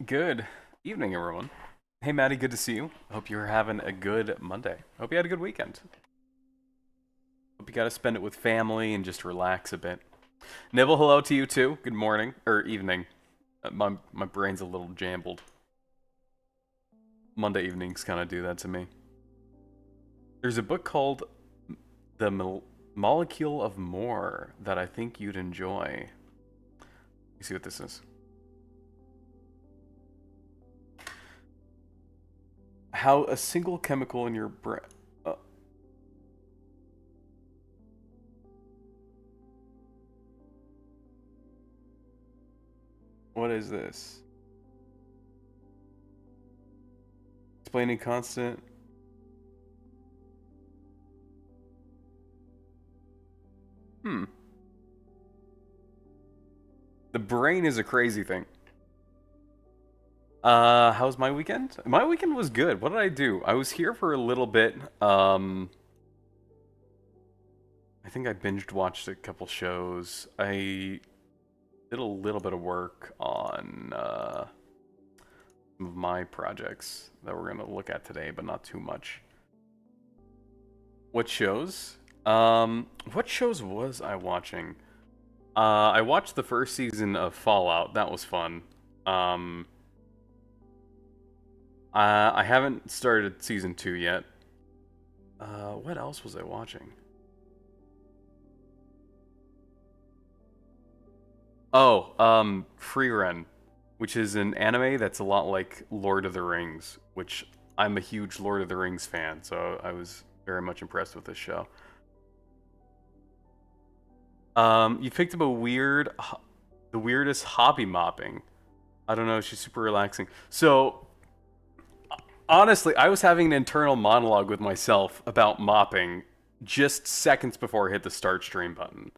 Good evening, everyone. Hey, Maddie, good to see you. Hope you're having a good Monday. Hope you had a good weekend. Hope you got to spend it with family and just relax a bit. Nibble, hello to you too. Good morning or evening. My brain's a little jambled. Monday evenings kind of do that to me. There's a book called The Molecule of More that I think you'd enjoy. Let me see what this is. How a single chemical in your brain. What is this? Explaining constant. Hmm. The brain is a crazy thing. How's my weekend? My weekend was good. What did I do? I was here for a little bit. I think I binged watched a couple shows. I did a little bit of work on some of my projects that we're gonna look at today, but not too much. What shows? What shows was I watching? I watched the first season of Fallout. That was fun. Um, I haven't started season 2 yet. What else was I watching? Oh, Free Run, which is an anime that's a lot like Lord of the Rings, which I'm a huge Lord of the Rings fan, so I was very much impressed with this show. You picked up the weirdest hobby mopping. I don't know, she's super relaxing. So, honestly, I was having an internal monologue with myself about mopping just seconds before I hit the start stream button.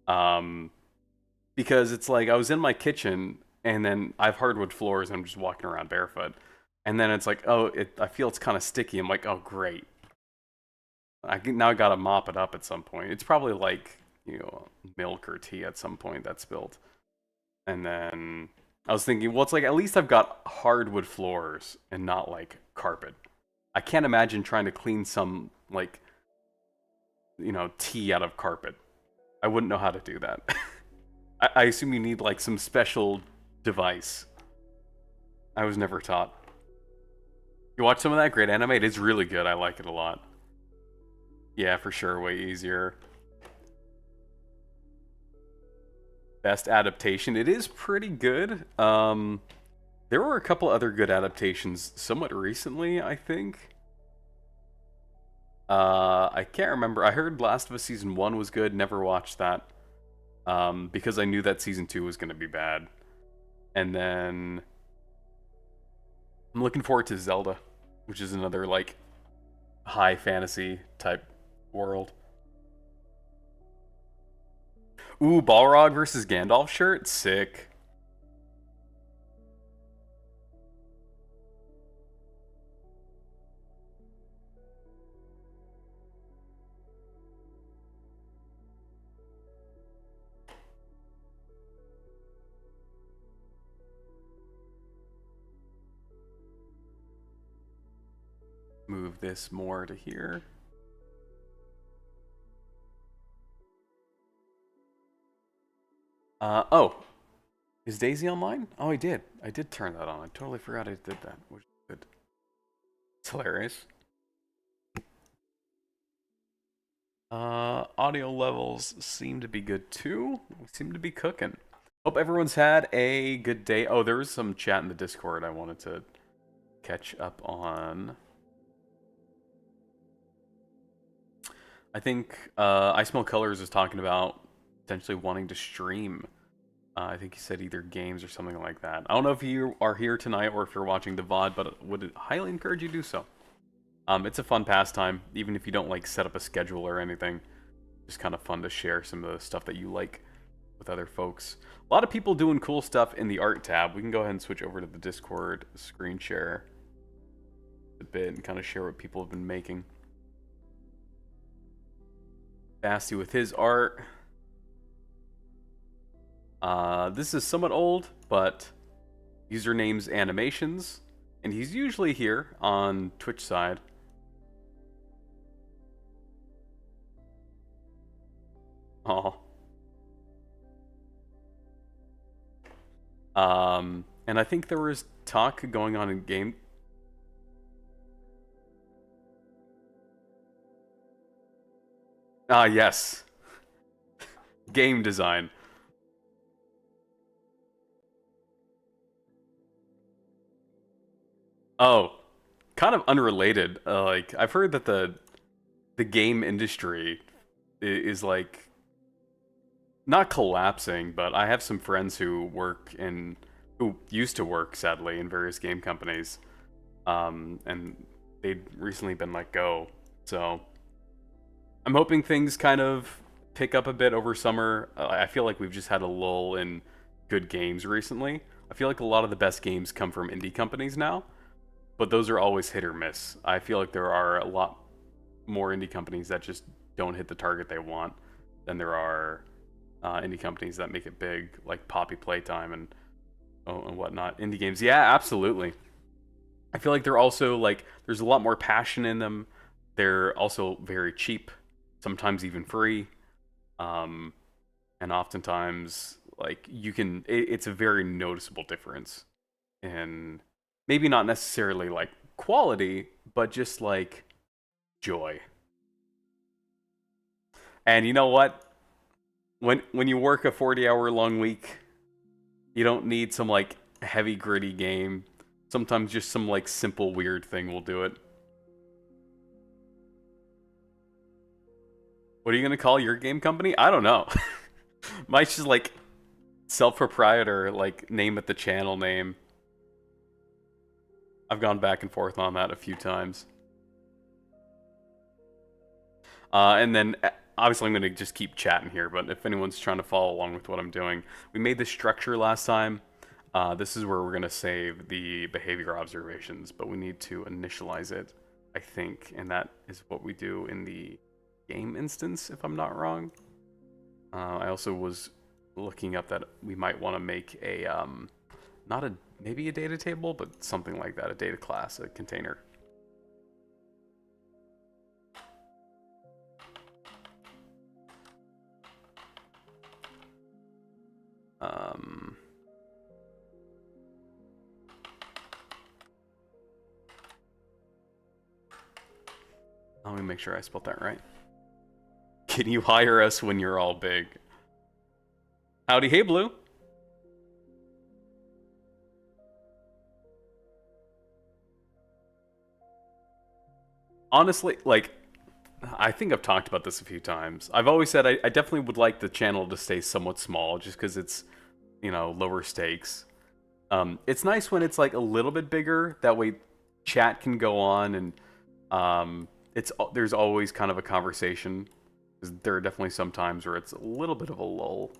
Um, because it's like I was in my kitchen and then I have hardwood floors and I'm just walking around barefoot. And then it's like, I feel it's kind of sticky. I'm like, oh, great. Now I gotta mop it up at some point. It's probably like, milk or tea at some point that spilled. And then I was thinking, well, it's like at least I've got hardwood floors and not like carpet. I can't imagine trying to clean some like, tea out of carpet. I wouldn't know how to do that. I assume you need like some special device. I was never taught. You watch some of that great anime? It is really good. I like it a lot. Yeah, for sure. Way easier. Best adaptation. It is pretty good. There were a couple other good adaptations somewhat recently, I think. I can't remember. I heard Last of Us Season 1 was good. Never watched that. Because I knew that Season 2 was going to be bad. And then I'm looking forward to Zelda, which is another like high fantasy type world. Ooh, Balrog versus Gandalf shirt, sick. Move this more to here. Oh, is Daisy online? Oh, I did. I did turn that on. I totally forgot I did that, which is good. It's hilarious. Audio levels seem to be good too. We seem to be cooking. Hope everyone's had a good day. Oh, there was some chat in the Discord I wanted to catch up on. I think I Smell Colors is talking about potentially wanting to stream. I think he said either games or something like that. I don't know if you are here tonight or if you're watching the VOD, but would highly encourage you to do so. It's a fun pastime, even if you don't like set up a schedule or anything. Just kind of fun to share some of the stuff that you like with other folks. A lot of people doing cool stuff in the art tab. We can go ahead and switch over to the Discord screen share a bit and kind of share what people have been making. Basti with his art. This is somewhat old, but Username's Animations, and he's usually here on Twitch side. Oh. And I think there was talk going on in game. Ah, yes. Game design. Oh, kind of unrelated. Like I've heard that the game industry is like not collapsing, but I have some friends who used to work sadly in various game companies, and they'd recently been let go. So I'm hoping things kind of pick up a bit over summer. I feel like we've just had a lull in good games recently. I feel like a lot of the best games come from indie companies now, but those are always hit or miss. I feel like there are a lot more indie companies that just don't hit the target they want than there are indie companies that make it big, like Poppy Playtime and whatnot. Indie games, yeah, absolutely. I feel like they're also like there's a lot more passion in them. They're also very cheap, sometimes even free, um, and oftentimes like it's a very noticeable difference in maybe not necessarily like quality, but just like joy. And you know what? When you work a 40-hour long week, you don't need some like heavy gritty game. Sometimes just some like simple weird thing will do it. What are you gonna call your game company? I don't know. Might just like self-proprietor, like name it the channel name. I've gone back and forth on that a few times. And then obviously I'm going to just keep chatting here, but if anyone's trying to follow along with what I'm doing, we made this structure last time. This is where we're going to save the behavior observations, but we need to initialize it, I think, and that is what we do in the game instance, if I'm not wrong. I also was looking up that we might want to make a, not a, maybe a data table, but something like that, a data class, a container. Um, Let me make sure I spelled that right. Can you hire us when you're all big? Howdy, hey, Blue. Honestly, like, I think I've talked about this a few times. I've always said I definitely would like the channel to stay somewhat small just because it's, lower stakes. It's nice when it's like a little bit bigger. That way, chat can go on and there's always kind of a conversation. There are definitely some times where it's a little bit of a lull.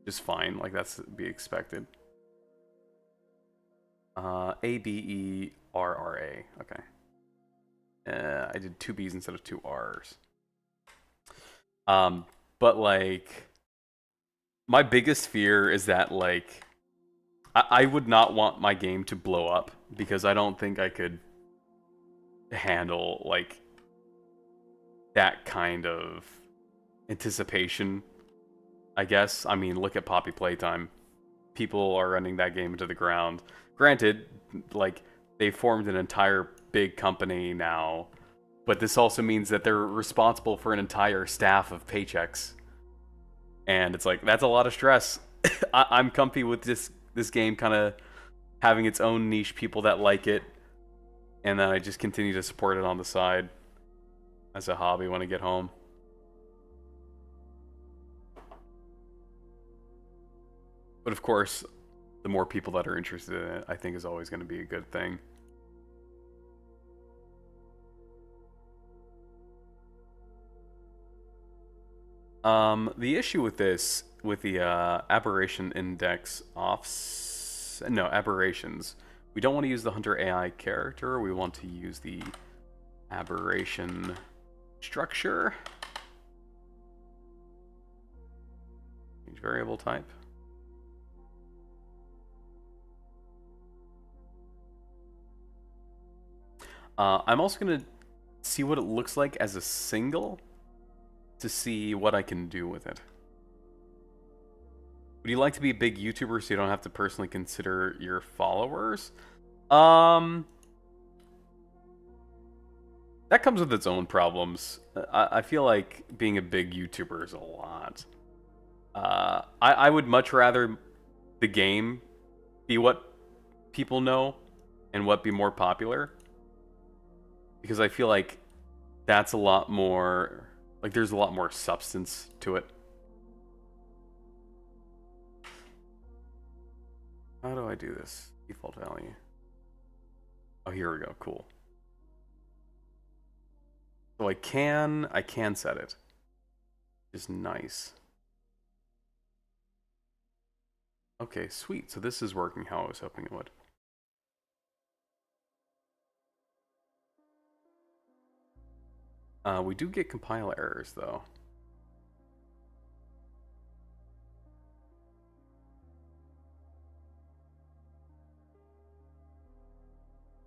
Just fine, like that's to be expected. Aberra. Okay. I did two B's instead of two R's. But like, my biggest fear is that like, I would not want my game to blow up because I don't think I could handle like that kind of anticipation. I guess. I mean, look at Poppy Playtime. People are running that game into the ground. Granted, like they formed an entire big company now, but this also means that they're responsible for an entire staff of paychecks, and it's like that's a lot of stress. I'm comfy with this game kind of having its own niche people that like it, and then I just continue to support it on the side as a hobby when I get home. But of course, the more people that are interested in it, I think is always going to be a good thing. The issue with this, with the aberration index offs, no, aberrations, we don't want to use the Hunter AI character. We want to use the aberration structure. Change variable type. I'm also gonna see what it looks like as a single to see what I can do with it. Would you like to be a big YouTuber so you don't have to personally consider your followers? Um, that comes with its own problems. I feel like being a big YouTuber is a lot. I would much rather the game be what people know and what be more popular, because I feel like that's a lot more, like there's a lot more substance to it. How do I do this? Default value. Oh, here we go. Cool. So I can set it. Which is nice. Okay, sweet. So this is working how I was hoping it would. We do get compile errors though.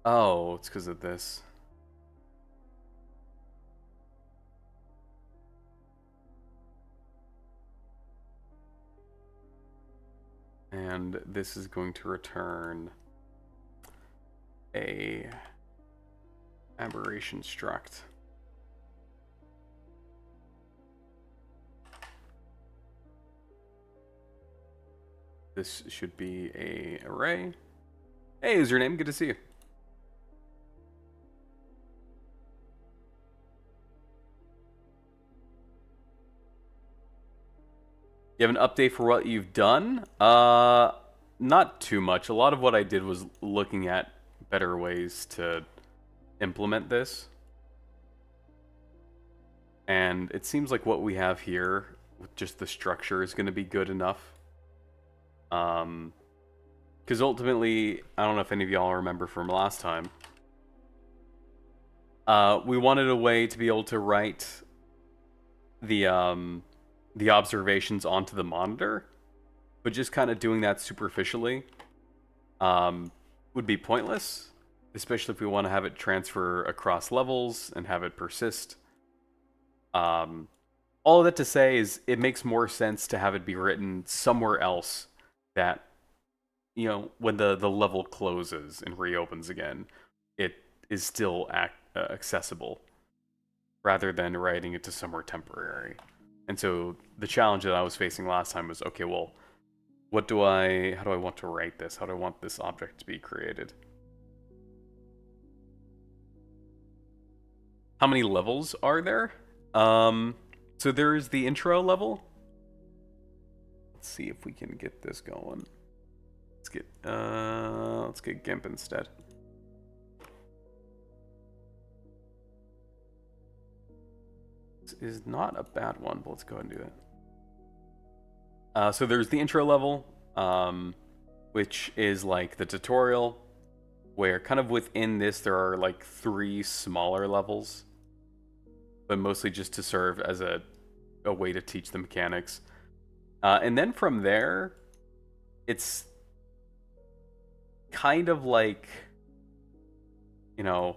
Oh, it's because of this. And this is going to return a aberration struct. This should be a array. Hey, username, good to see you. You have an update for what you've done? Not too much. A lot of what I did was looking at better ways to implement this. And it seems like what we have here with just the structure is going to be good enough. Because ultimately, I don't know if any of y'all remember from last time, we wanted a way to be able to write the observations onto the monitor, but just kind of doing that superficially would be pointless, especially if we want to have it transfer across levels and have it persist. All of that to say is it makes more sense to have it be written somewhere else that, you know, when the level closes and reopens again, it is still accessible, rather than writing it to somewhere temporary. And so the challenge that I was facing last time was, okay, well, how do I want to write this? How do I want this object to be created? How many levels are there? So there's the intro level. Let's see if we can get this going. Let's get GIMP instead. This is not a bad one, but let's go ahead and do that. So there's the intro level, which is like the tutorial, where kind of within this there are like 3 smaller levels, but mostly just to serve as a way to teach the mechanics. And then from there, it's kind of like, you know,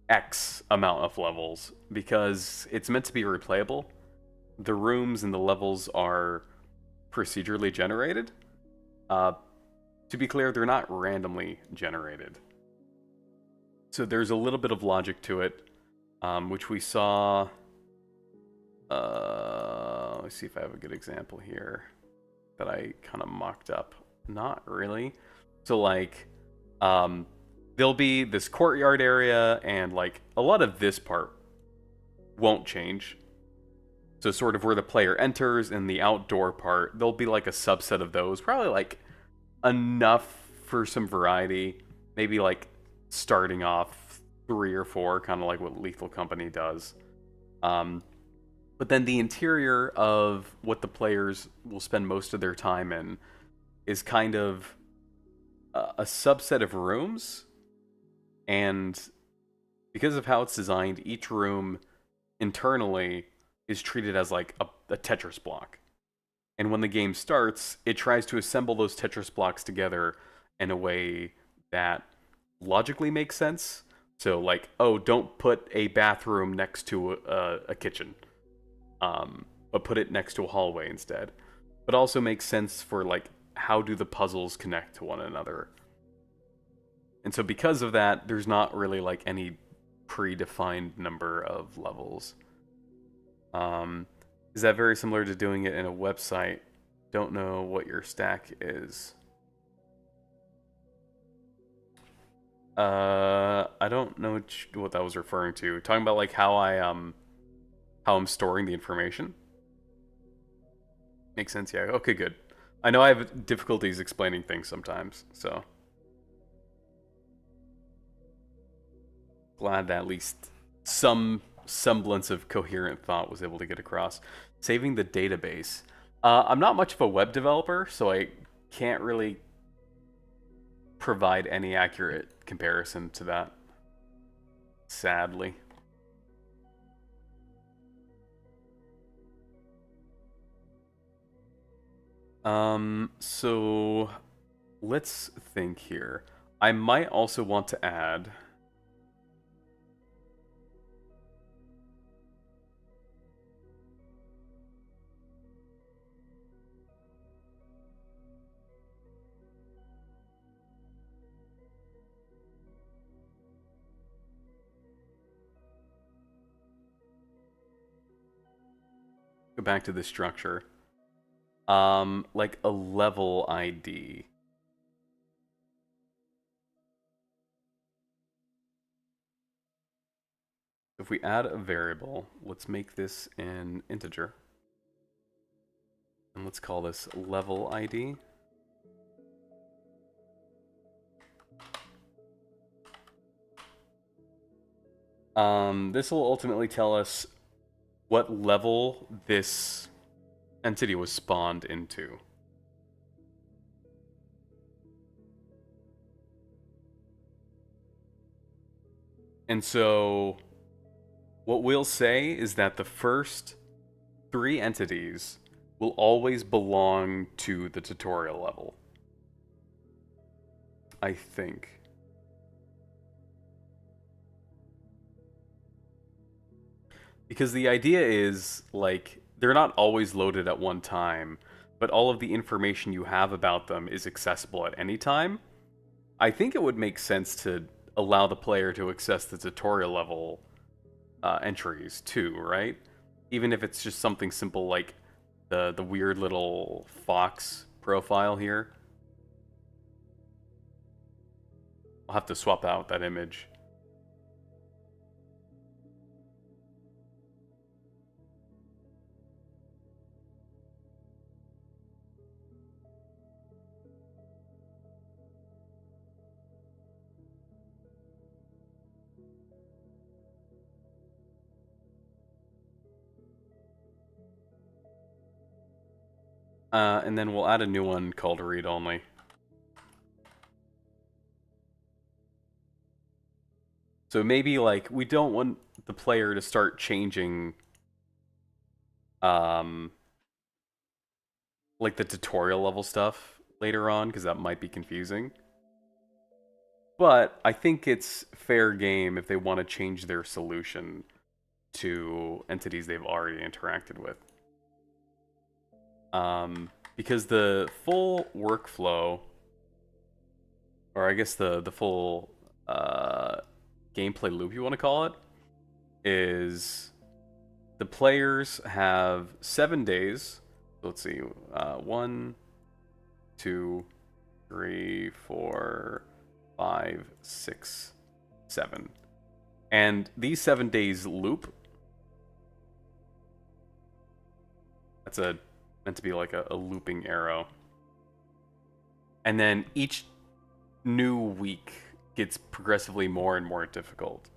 X amount of levels, because it's meant to be replayable. The rooms and the levels are procedurally generated. To be clear, they're not randomly generated. So there's a little bit of logic to it, which we saw. Let's see if I have a good example here that I kind of mocked up. Not really. So like, there'll be this courtyard area, and like a lot of this part won't change. So sort of where the player enters and the outdoor part, there'll be like a subset of those, probably like enough for some variety. Maybe like starting off 3 or 4, kind of like what Lethal Company does. But then the interior of what the players will spend most of their time in is kind of a subset of rooms. And because of how it's designed, each room internally is treated as like a Tetris block. And when the game starts, it tries to assemble those Tetris blocks together in a way that logically makes sense. So like, oh, don't put a bathroom next to a kitchen, but put it next to a hallway instead. But also makes sense for like how do the puzzles connect to one another. And so because of that, there's not really like any predefined number of levels. Um, is that very similar to doing it in a website? Don't know what your stack is. I don't know what that was referring to. Talking about like how I'm storing the information. Makes sense, yeah. Okay, good. I know I have difficulties explaining things sometimes, so glad that at least some semblance of coherent thought was able to get across. Saving the database. I'm not much of a web developer, so I can't really provide any accurate comparison to that, sadly. So let's think here. I might also want to add. Go back to the structure. Like a level ID. If we add a variable, let's make this an integer. And let's call this level ID. This will ultimately tell us what level this entity was spawned into. And so what we'll say is that the first 3 entities will always belong to the tutorial level. I think. Because the idea is, like, they're not always loaded at one time, but all of the information you have about them is accessible at any time. I think it would make sense to allow the player to access the tutorial level entries too, right? Even if it's just something simple like the weird little fox profile here. I'll have to swap out that image. And then we'll add a new one called read only. So maybe like we don't want the player to start changing um like the tutorial level stuff later on because that might be confusing. But I think it's fair game if they want to change their solution to entities they've already interacted with. Because the full workflow, or I guess the full gameplay loop you want to call it, is the players have 7 days. So let's see, 1, 2, 3, 4, 5, 6, 7. And these 7 days loop. That's meant to be like a looping arrow. And then each new week gets progressively more and more difficult.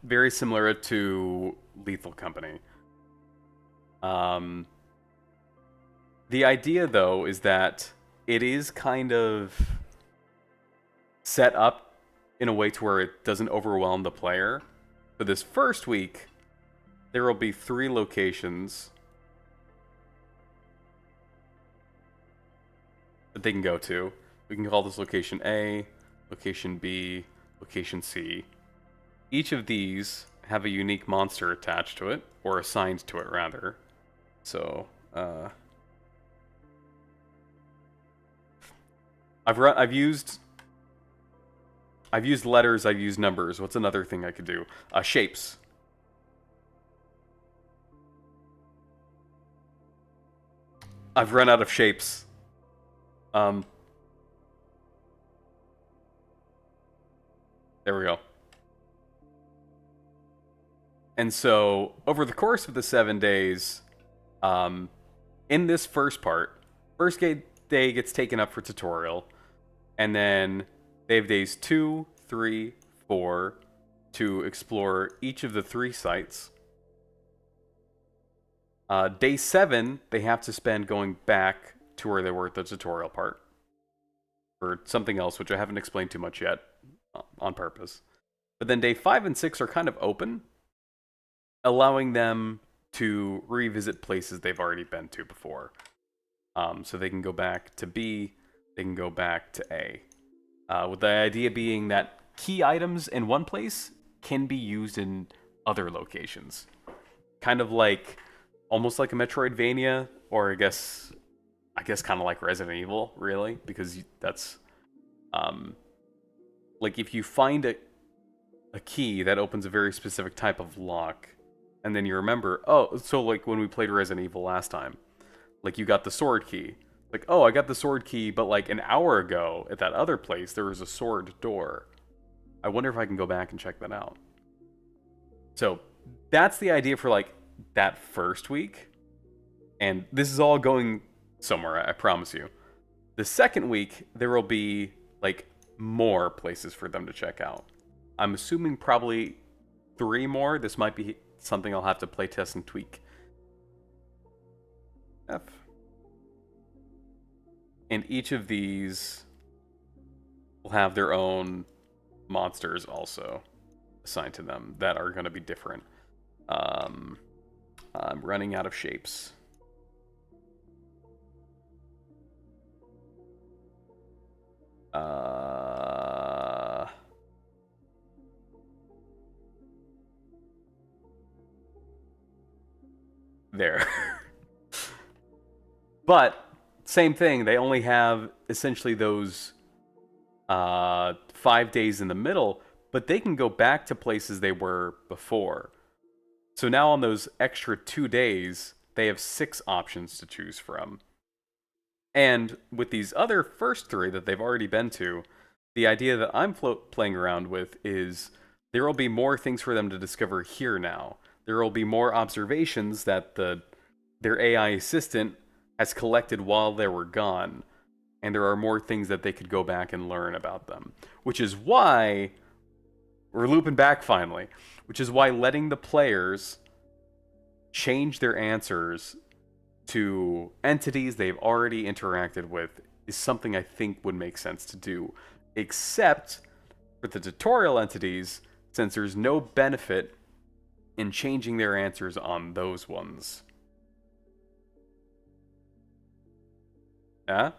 Very similar to Lethal Company. The idea, though, is that it is kind of set up in a way to where it doesn't overwhelm the player. For this first week, there will be 3 locations that they can go to. We can call this location A, location B, location C. Each of these have a unique monster attached to it, or assigned to it rather. So, I've used letters, I've used numbers. What's another thing I could do? Shapes. I've run out of shapes. There we go. And so, over the course of the 7 days, in this first part, day gets taken up for tutorial, and then they have days 2, 3, 4 to explore each of the 3 sites. Day 7, they have to spend going back to where they were at the tutorial part. Or something else, which I haven't explained too much yet, on purpose. But then day 5 and 6 are kind of open, allowing them to revisit places they've already been to before. So they can go back to B, they can go back to A. With the idea being that key items in one place can be used in other locations. Kind of like, almost like a Metroidvania, or I guess kind of like Resident Evil, really, because that's, like if you find a key that opens a very specific type of lock, and then you remember, oh, so like when we played Resident Evil last time, like you got the sword key. Like, oh, I got the sword key, but like an hour ago at that other place, there was a sword door. I wonder if I can go back and check that out. So that's the idea for like that first week. And this is all going somewhere, I promise you. The second week, there will be like more places for them to check out. I'm assuming probably 3 more. This might be something I'll have to play test and tweak. F. And each of these will have their own monsters also assigned to them that are going to be different. I'm running out of shapes. There. But same thing, they only have essentially those 5 days in the middle, but they can go back to places they were before. So now on those extra 2 days, they have 6 options to choose from. And with these other first 3 that they've already been to, the idea that I'm playing around with is there will be more things for them to discover here now. There will be more observations that their AI assistant has collected while they were gone. And there are more things that they could go back and learn about them. Which is why we're looping back finally. Which is why letting the players change their answers to entities they've already interacted with is something I think would make sense to do. Except for the tutorial entities, since there's no benefit in changing their answers on those ones. Yeah?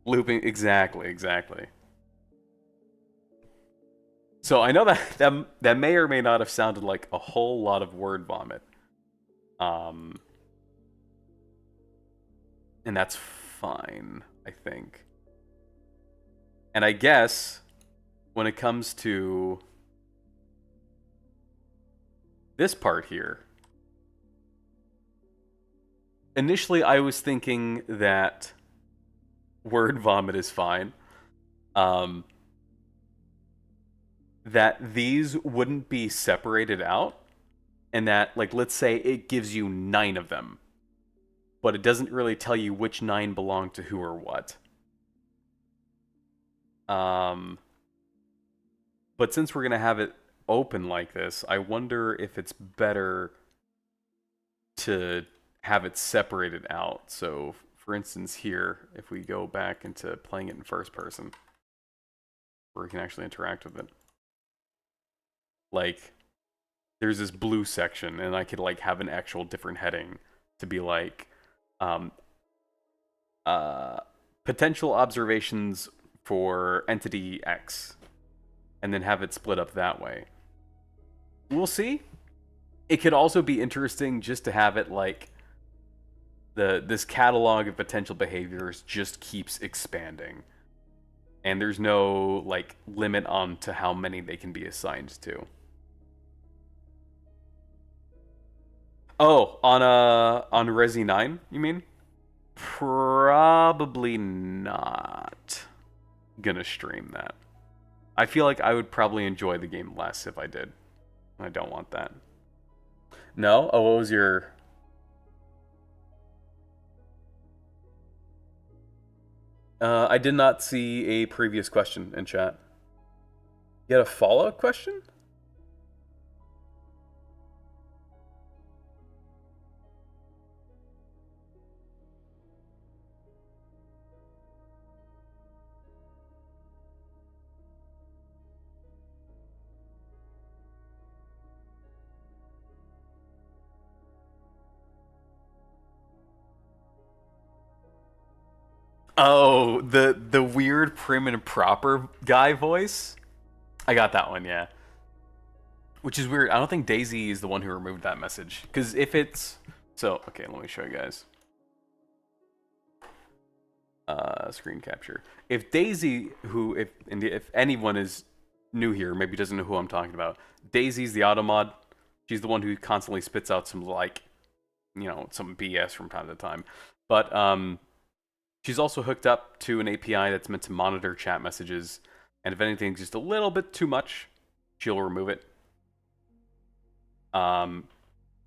Looping, exactly. So I know that may or may not have sounded like a whole lot of word vomit. And that's fine, I think. And I guess when it comes to this part here, initially I was thinking that word vomit is fine. That these wouldn't be separated out, and that, like, let's say it gives you 9 of them, but it doesn't really tell you which 9 belong to who or what. But since we're gonna have it open like this, I wonder if it's better to have it separated out. So, for instance, here, if we go back into playing it in first person, where we can actually interact with it. Like, there's this blue section, and I could like have an actual different heading to be like potential observations for entity X, and then have it split up that way. We'll see. It could also be interesting just to have it like this catalog of potential behaviors just keeps expanding, and there's no like limit on to how many they can be assigned to. Oh, on Resi 9, you mean? Probably not gonna stream that. I feel like I would probably enjoy the game less if I did. I don't want that. No? Oh, what was your... I did not see a previous question in chat. You had a follow-up question? Oh, the weird prim and proper guy voice? I got that one, yeah. Which is weird. I don't think Daisy is the one who removed that message. Because if it's... So, okay, let me show you guys. Screen capture. If Daisy, if anyone is new here, maybe doesn't know who I'm talking about, Daisy's the automod. She's the one who constantly spits out some, like, you know, some BS from time to time. But, she's also hooked up to an API that's meant to monitor chat messages, and if anything's just a little bit too much, she'll remove it.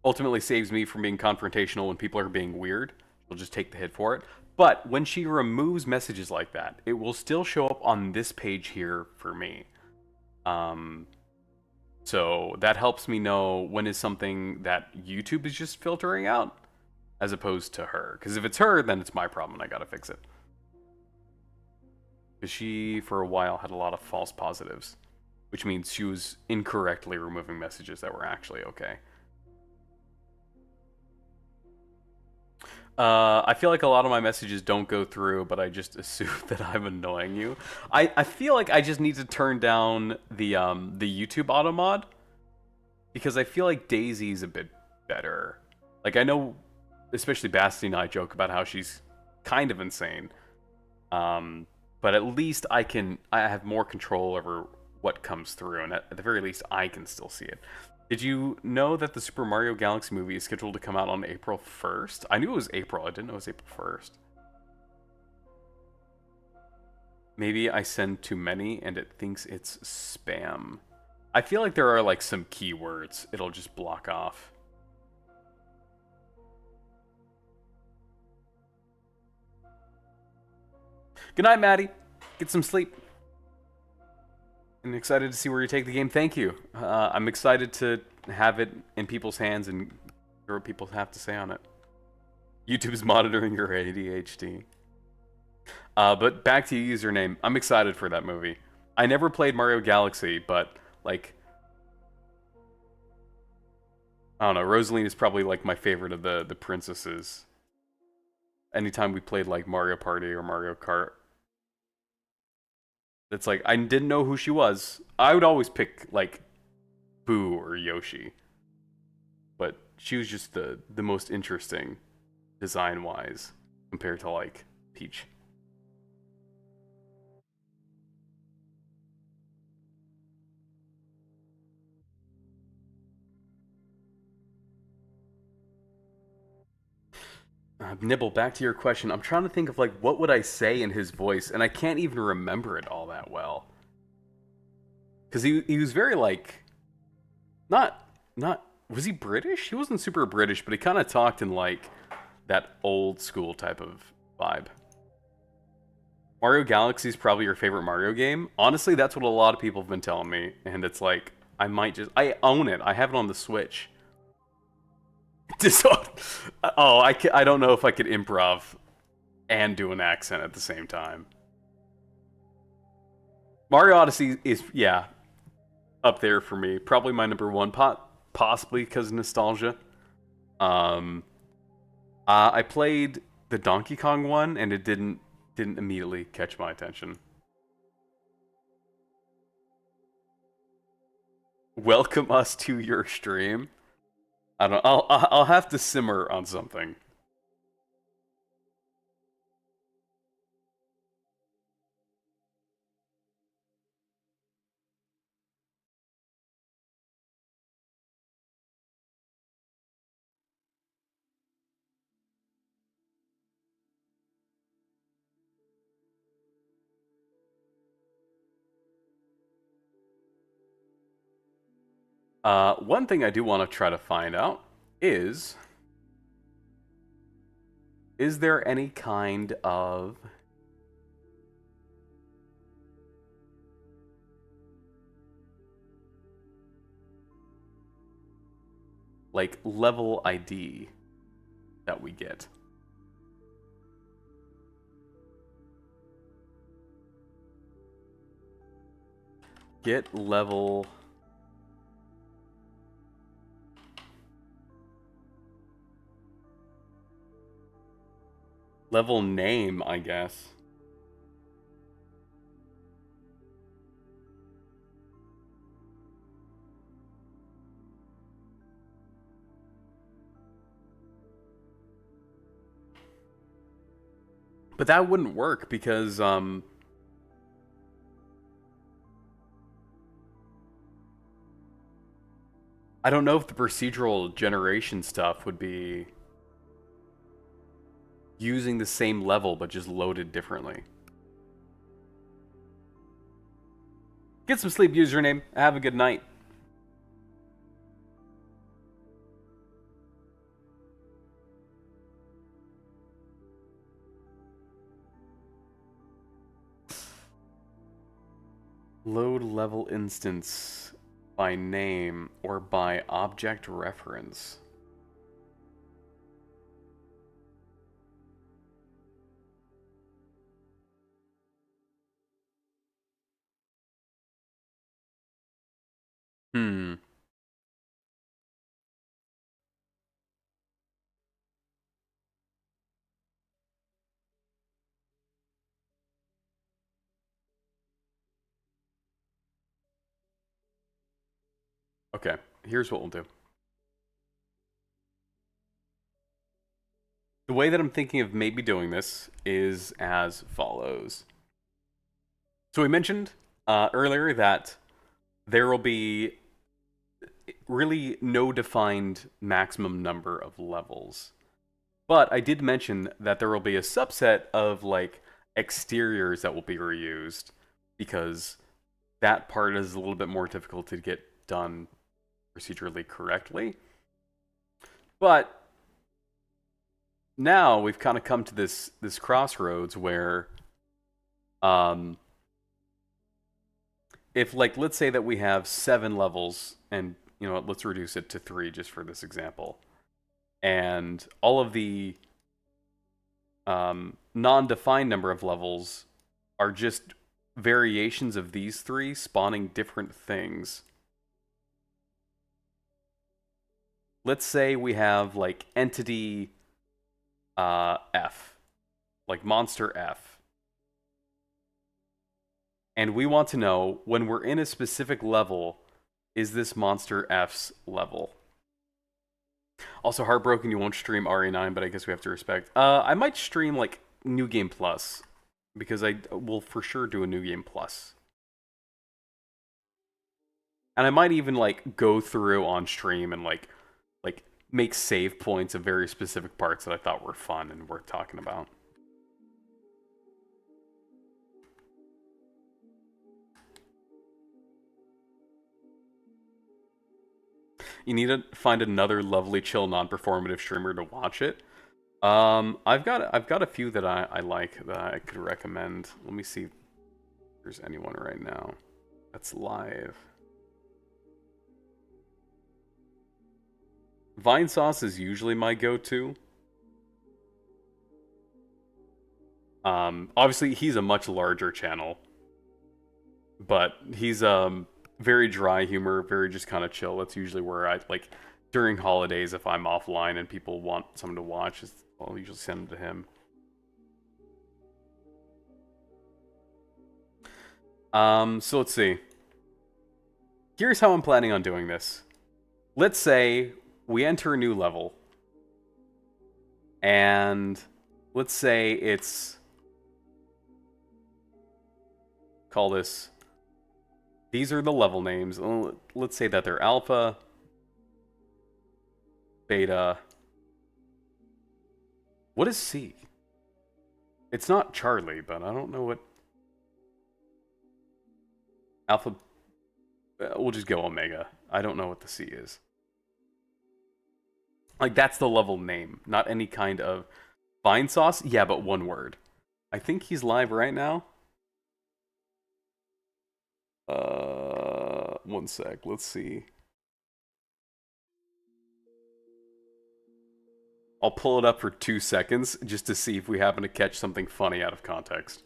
Ultimately saves me from being confrontational when people are being weird. She'll just take the hit for it. But when she removes messages like that, it will still show up on this page here for me. So that helps me know when is something that YouTube is just filtering out, as opposed to her. Because if it's her, then it's my problem and I gotta fix it. Because she, for a while, had a lot of false positives, which means she was incorrectly removing messages that were actually okay. I feel like a lot of my messages don't go through, but I just assume that I'm annoying you. I feel like I just need to turn down the YouTube auto mod, because I feel like Daisy's a bit better. Like, I know, especially Basti and I joke about how she's kind of insane, but at least I have more control over what comes through, and at the very least, I can still see it. Did you know that the Super Mario Galaxy movie is scheduled to come out on April 1st? I knew it was April. I didn't know it was April 1st. Maybe I send too many and it thinks it's spam. I feel like there are like some keywords it'll just block off. Good night, Maddie. Get some sleep. I'm excited to see where you take the game. Thank you. I'm excited to have it in people's hands and hear what people have to say on it. YouTube's monitoring your ADHD. But back to your username. I'm excited for that movie. I never played Mario Galaxy, but like, I don't know. Rosaline is probably like my favorite of the princesses. Anytime we played like Mario Party or Mario Kart, it's like I didn't know who she was. I would always pick like Boo or Yoshi, but she was just the most interesting design wise compared to like Peach. Nibble, back to your question. I'm trying to think of like what would I say in his voice, and I can't even remember it all that well. Cause he was very like not was he British? He wasn't super British, but he kind of talked in like that old school type of vibe. Mario Galaxy is probably your favorite Mario game. Honestly, that's what a lot of people have been telling me, and it's like I own it. I have it on the Switch. I don't know if I could improv and do an accent at the same time. Mario Odyssey is, yeah, up there for me. Probably my number one, possibly because of nostalgia. I played the Donkey Kong one, and it didn't immediately catch my attention. welcome us to your stream. I don't. I'll have to simmer on something. One thing I do want to try to find out is there any kind of like level ID that we get? Get level name, I guess. But that wouldn't work because I don't know if the procedural generation stuff would be using the same level but just loaded differently. Get some sleep, username. Have a good night. Load level instance by name or by object reference. Hmm. Okay, here's what we'll do. The way that I'm thinking of maybe doing this is as follows. So we mentioned earlier that there will be really no defined maximum number of levels. But I did mention that there will be a subset of like exteriors that will be reused because that part is a little bit more difficult to get done procedurally correctly. But now we've kind of come to this crossroads where if like let's say that we have 7 levels and you know let's reduce it to 3 just for this example, and all of the non-defined number of levels are just variations of these 3 spawning different things. Let's say we have like entity F, like monster F, and we want to know when we're in a specific level, is this monster F's level? Also, heartbroken you won't stream RE9, but I guess we have to respect. I might stream like New Game Plus because I will for sure do a New Game Plus. And I might even like go through on stream and like make save points of very specific parts that I thought were fun and worth talking about. You need to find another lovely, chill, non-performative streamer to watch it. I've got a few that I like that I could recommend. Let me see if there's anyone right now that's live. Vinesauce is usually my go-to. Obviously he's a much larger channel, but he's very dry humor, very just kind of chill. That's usually where I like during holidays if I'm offline and people want someone to watch, I'll usually send them to him. So let's see. here's how I'm planning on doing this. Let's say we enter a new level, and let's say it's, call this, these are the level names. Let's say that they're alpha, beta. What is C? It's not Charlie, but I don't know what. Alpha. We'll just go Omega. I don't know what the C is. Like, that's the level name, not any kind of Vine sauce. Yeah, but one word. I think he's live right now. One sec. Let's see. I'll pull it up for 2 seconds just to see if we happen to catch something funny out of context.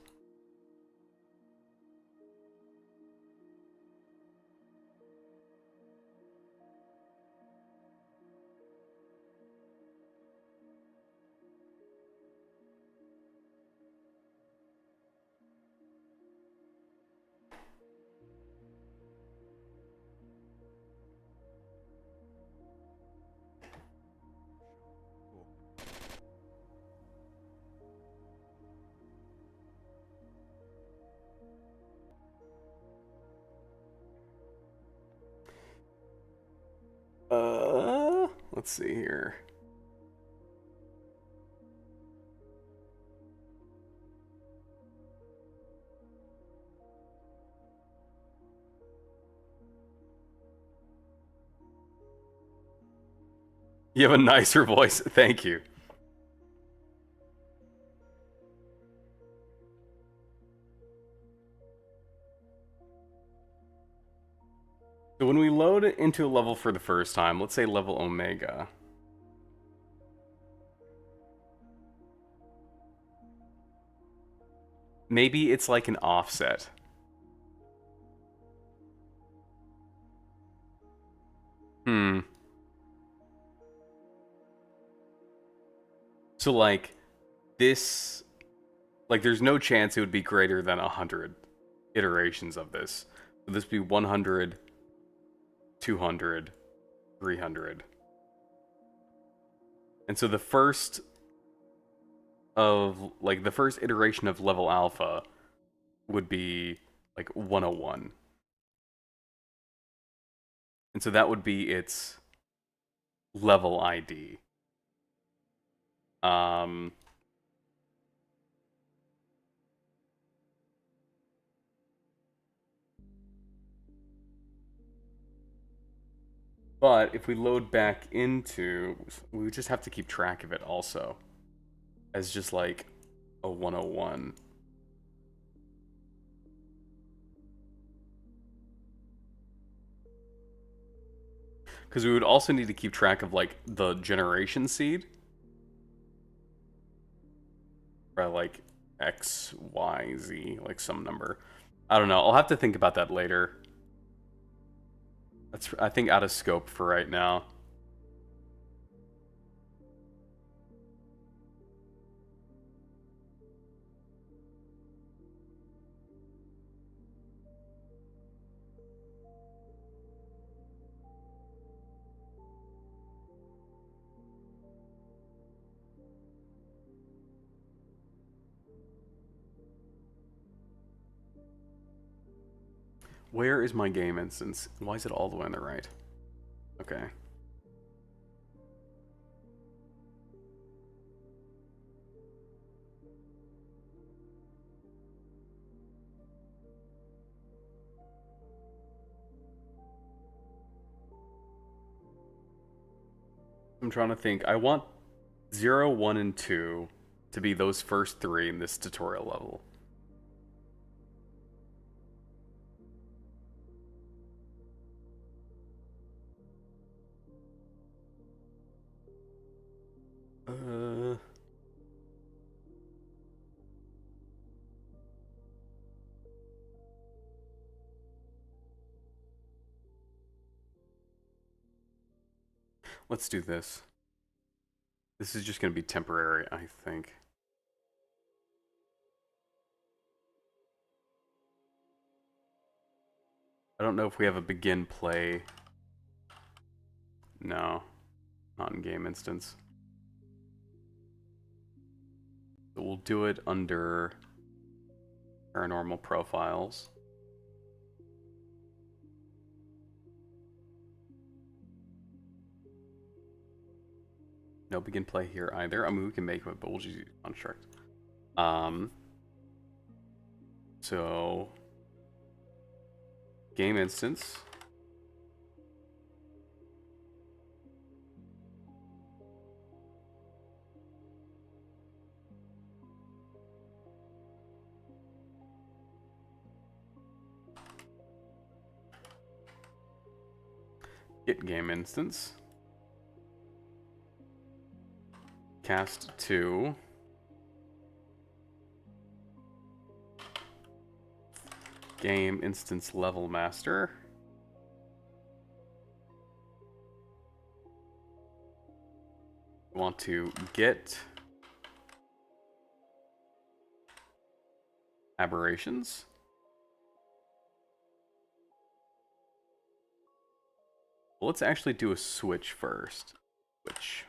Let's see here. You have a nicer voice. Thank you. So when we load it into a level for the first time, let's say level Omega. Maybe it's like an offset. So like this, like there's no chance it would be greater than 100 iterations of this. Would this be 100, 200, 300? And so the first iteration of level alpha would be like 101. And so that would be its level ID. But if we load back into, we would just have to keep track of it also as just like a 101. Because we would also need to keep track of like the generation seed. Or like X, Y, Z, like some number. I don't know. I'll have to think about that later. That's, I think, out of scope for right now. Where is my game instance? Why is it all the way on the right? Okay. I'm trying to think. I want 0, 1, and 2 to be those first 3 in this tutorial level. Let's do this. This is just going to be temporary, I think. don't know if we have a begin play. No, not in game instance. So we'll do it under paranormal profiles. No begin play here either. I mean, we can make it, but we'll just use construct. So game instance. Get game instance. Cast 2. Game instance level master. We want to get aberrations. Well, let's actually do a switch first. Switch.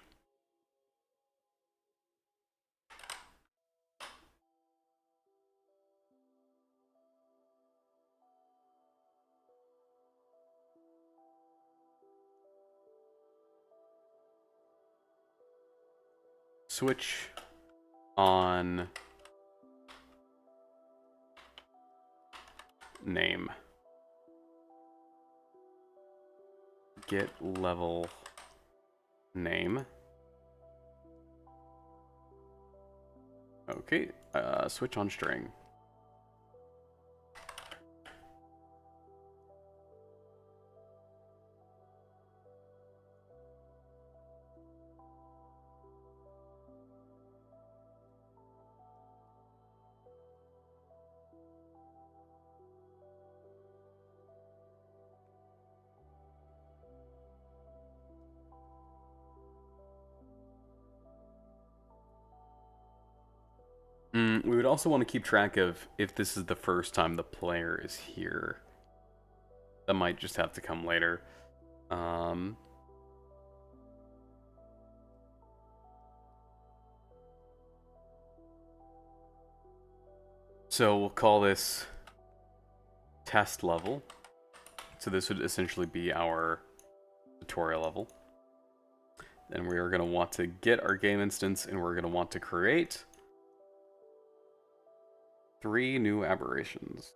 Switch on name. Get level name. Okay, switch on string. We would also want to keep track of if this is the first time the player is here. That might just have to come later. So we'll call this test level. So this would essentially be our tutorial level. Then we are going to want to get our game instance, and we're going to want to create 3 new aberrations.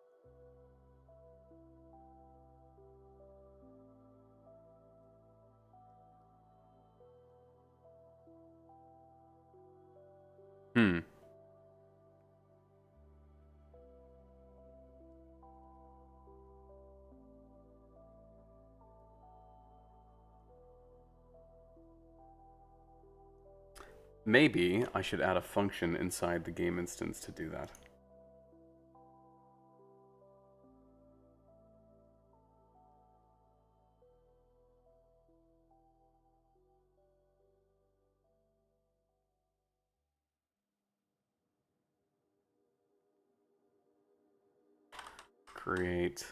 Maybe I should add a function inside the game instance to do that. Create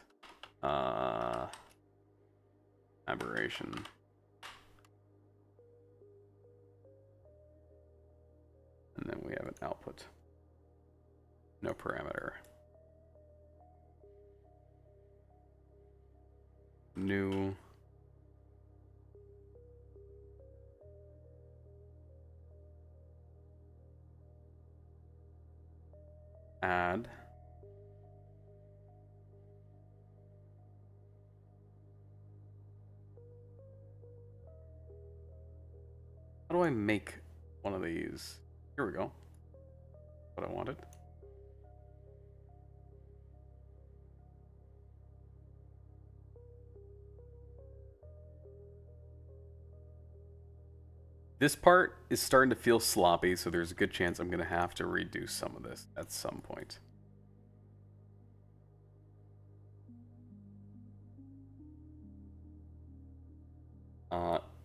aberration. And then we have an output. No parameter. New. Add. How do I make one of these? Here we go. What I wanted. This part is starting to feel sloppy, so there's a good chance I'm going to have to redo some of this at some point.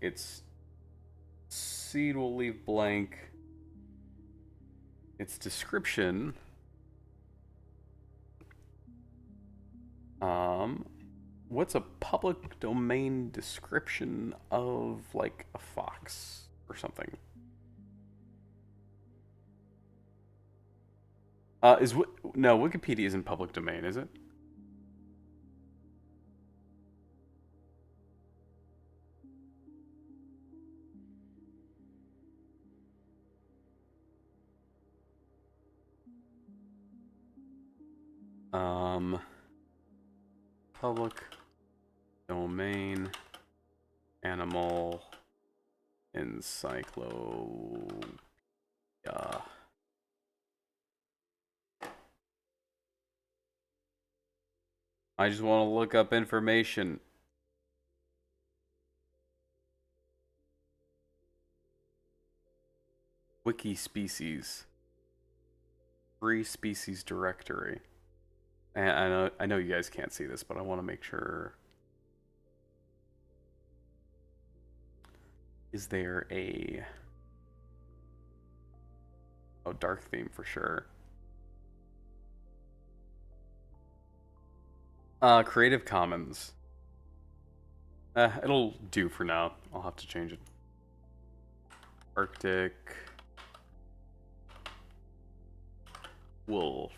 Its seed will leave blank. Its description What's a public domain description of like a fox or something? No, Wikipedia isn't public domain, is it? Um, public domain animal encyclopedia. I just want to look up information. Wiki species. Free species directory. And I know you guys can't see this, but I want to make sure. Is there a dark theme for sure? Creative Commons. It'll do for now. I'll have to change it. Arctic wolf.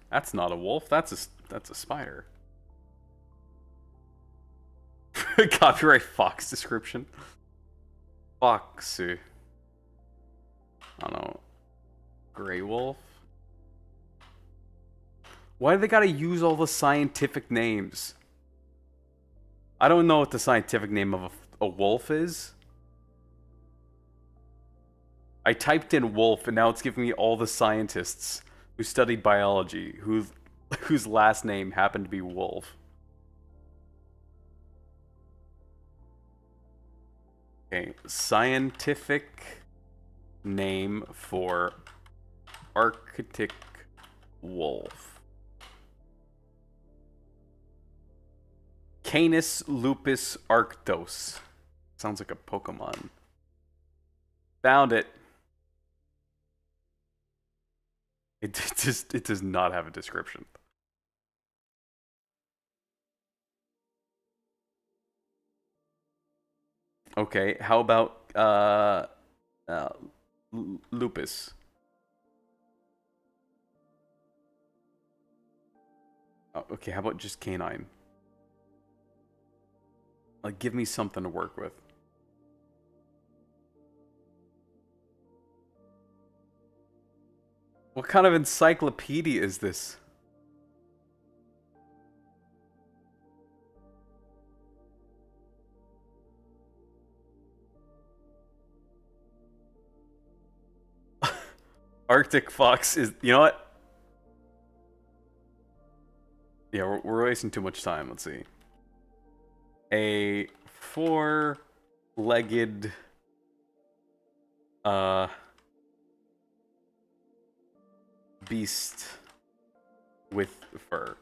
That's not a wolf. That's a spider. Copyright fox description. Fox. I don't know. Gray wolf. Why do they gotta use all the scientific names? I don't know what the scientific name of a wolf is. I typed in wolf and now it's giving me all the scientists who studied biology whose last name happened to be Wolf. Okay, scientific name for Arctic wolf. Canis lupus arctos. Sounds like a Pokemon. Found it. It does not have a description. Okay, how about lupus? Oh, okay, how about just canine? Like, give me something to work with. What kind of encyclopedia is this? Arctic fox is... You know what? Yeah, we're wasting too much time. Let's see. A four-legged... beast with fur.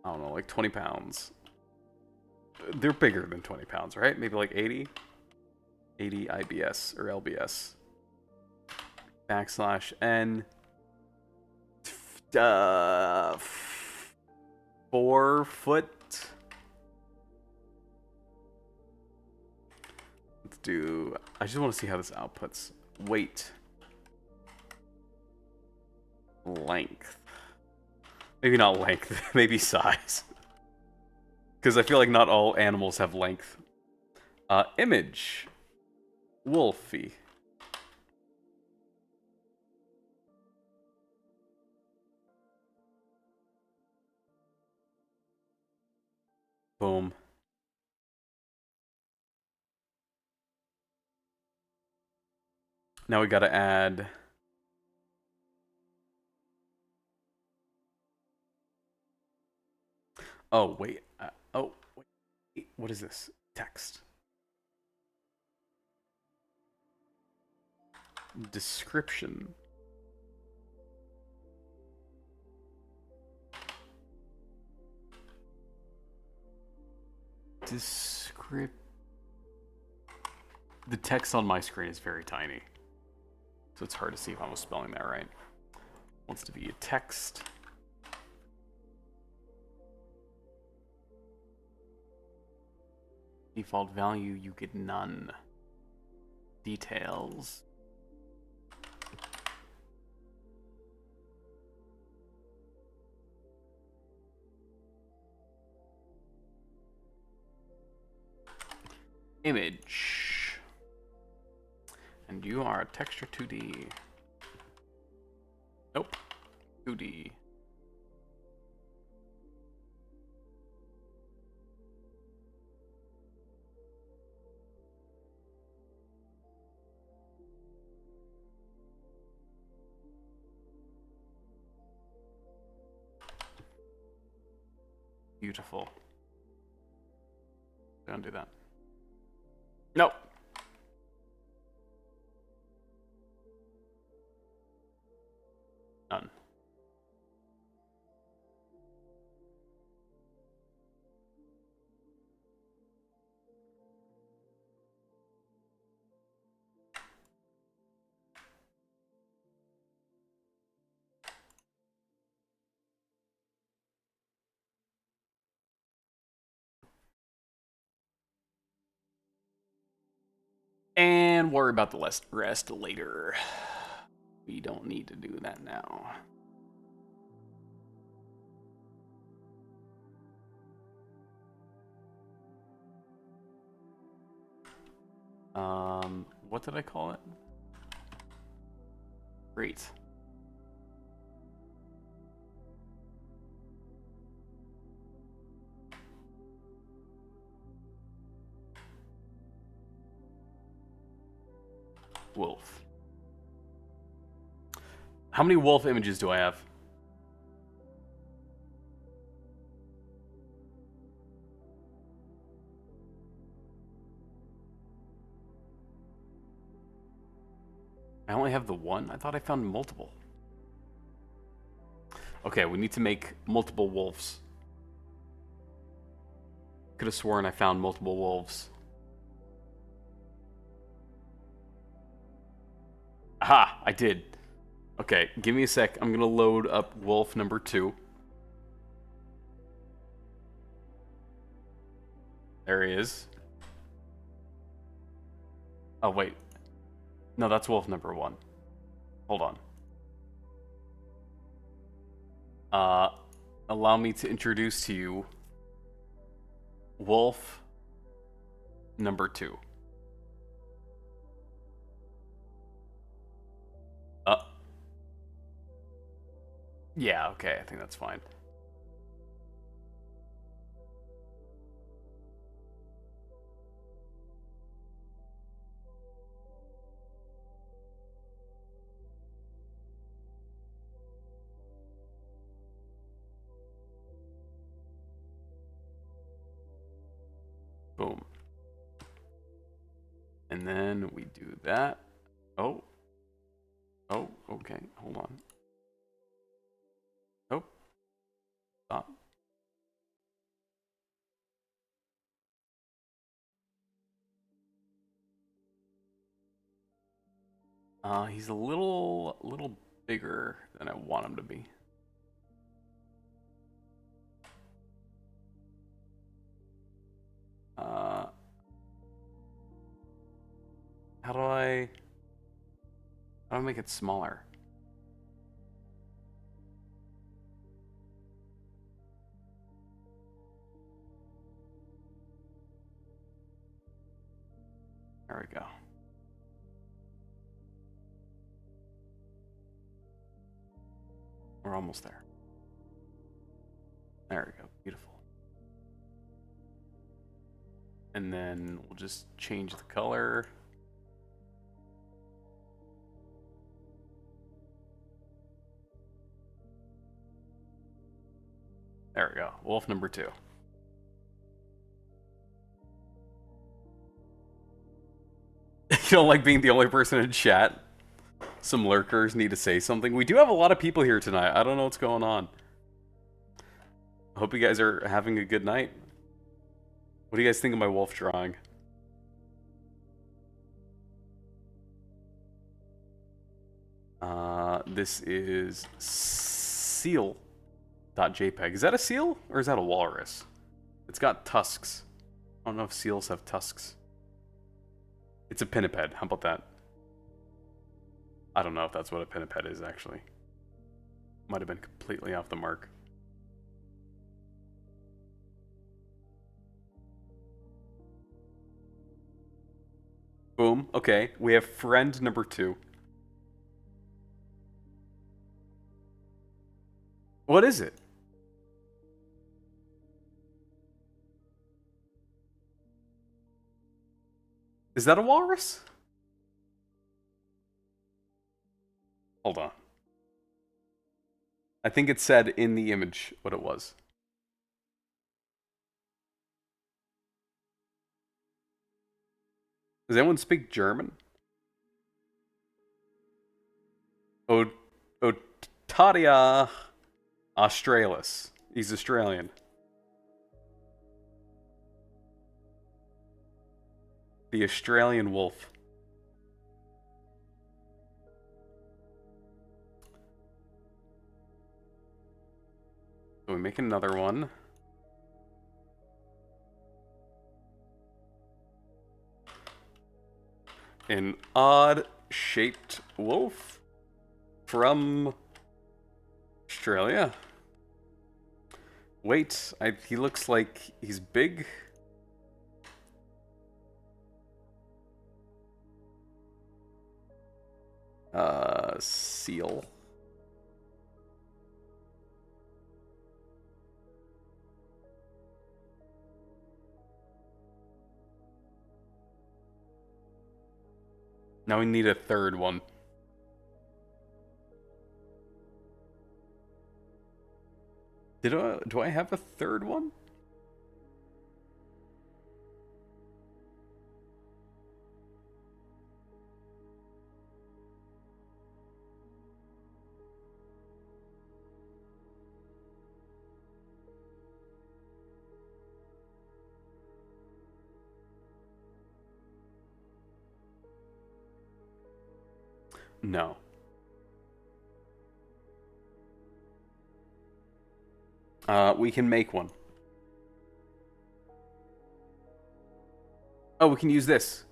I don't know, like 20 pounds. They're bigger than 20 pounds, right? Maybe like 80? 80 IBS or LBS. /N. 4 foot. Let's do... I just want to see how this outputs. Weight. Length. Maybe not length, maybe size. Because I feel like not all animals have length. Image. Wolfie. Boom. Now we gotta add... Oh, wait. Oh, wait. What is this? Text. Description. Description. script. The text on my screen is very tiny, so it's hard to see if I was spelling that right. Wants to be a text. Default value, you get none. Details. Image. And you are a texture 2D. Nope. 2D. Beautiful. Don't do that. Nope. None. And worry about the rest later. We don't need to do that now. What did I call it? Great. Wolf. How many wolf images do I have? I only have the one? I thought I found multiple. Okay, we need to make multiple wolves. Could have sworn I found multiple wolves. Aha! I did. Okay, give me a sec. I'm gonna load up wolf number 2. There he is. Oh, wait. No, that's wolf number 1. Hold on. Allow me to introduce to you wolf number 2. Yeah, okay, I think that's fine. Boom. And then we do that. Oh. Oh, okay, hold on. Nope. Stop. He's a little bigger than I want him to be. How do I make it smaller? There we go. We're almost there. There we go. Beautiful. And then we'll just change the color. There we go. Wolf number 2. You don't like being the only person in chat? Some lurkers need to say something. We do have a lot of people here tonight. I don't know what's going on. I hope you guys are having a good night. What do you guys think of my wolf drawing? This is seal.jpg. Is that a seal or is that a walrus? It's got tusks. I don't know if seals have tusks. It's a pinniped. How about that? I don't know if that's what a pinniped is, actually. Might have been completely off the mark. Boom. Okay, we have friend number 2. What is it? Is that a walrus? Hold on. I think it said in the image what it was. Does anyone speak German? Otaria Australis. He's Australian. The Australian wolf. So we make another one. An odd-shaped wolf from Australia. Wait, he looks like he's big. Seal. Now we need a third one. Do I have a third one? No. We can make one. Oh, we can use this.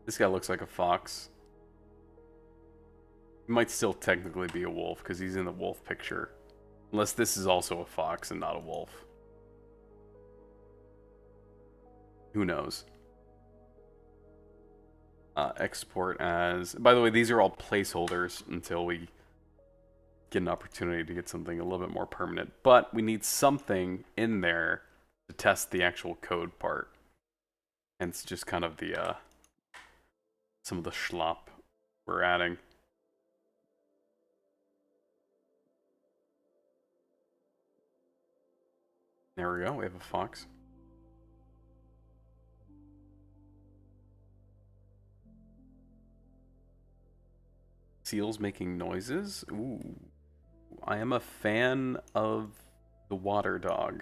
This guy looks like a fox. He might still technically be a wolf because he's in the wolf picture. Unless this is also a fox and not a wolf. Who knows? Export as... By the way, these are all placeholders until we get an opportunity to get something a little bit more permanent. But we need something in there to test the actual code part. Hence just kind of the, some of the schlop we're adding. There we go, we have a fox. Seals making noises? Ooh. I am a fan of the water dog.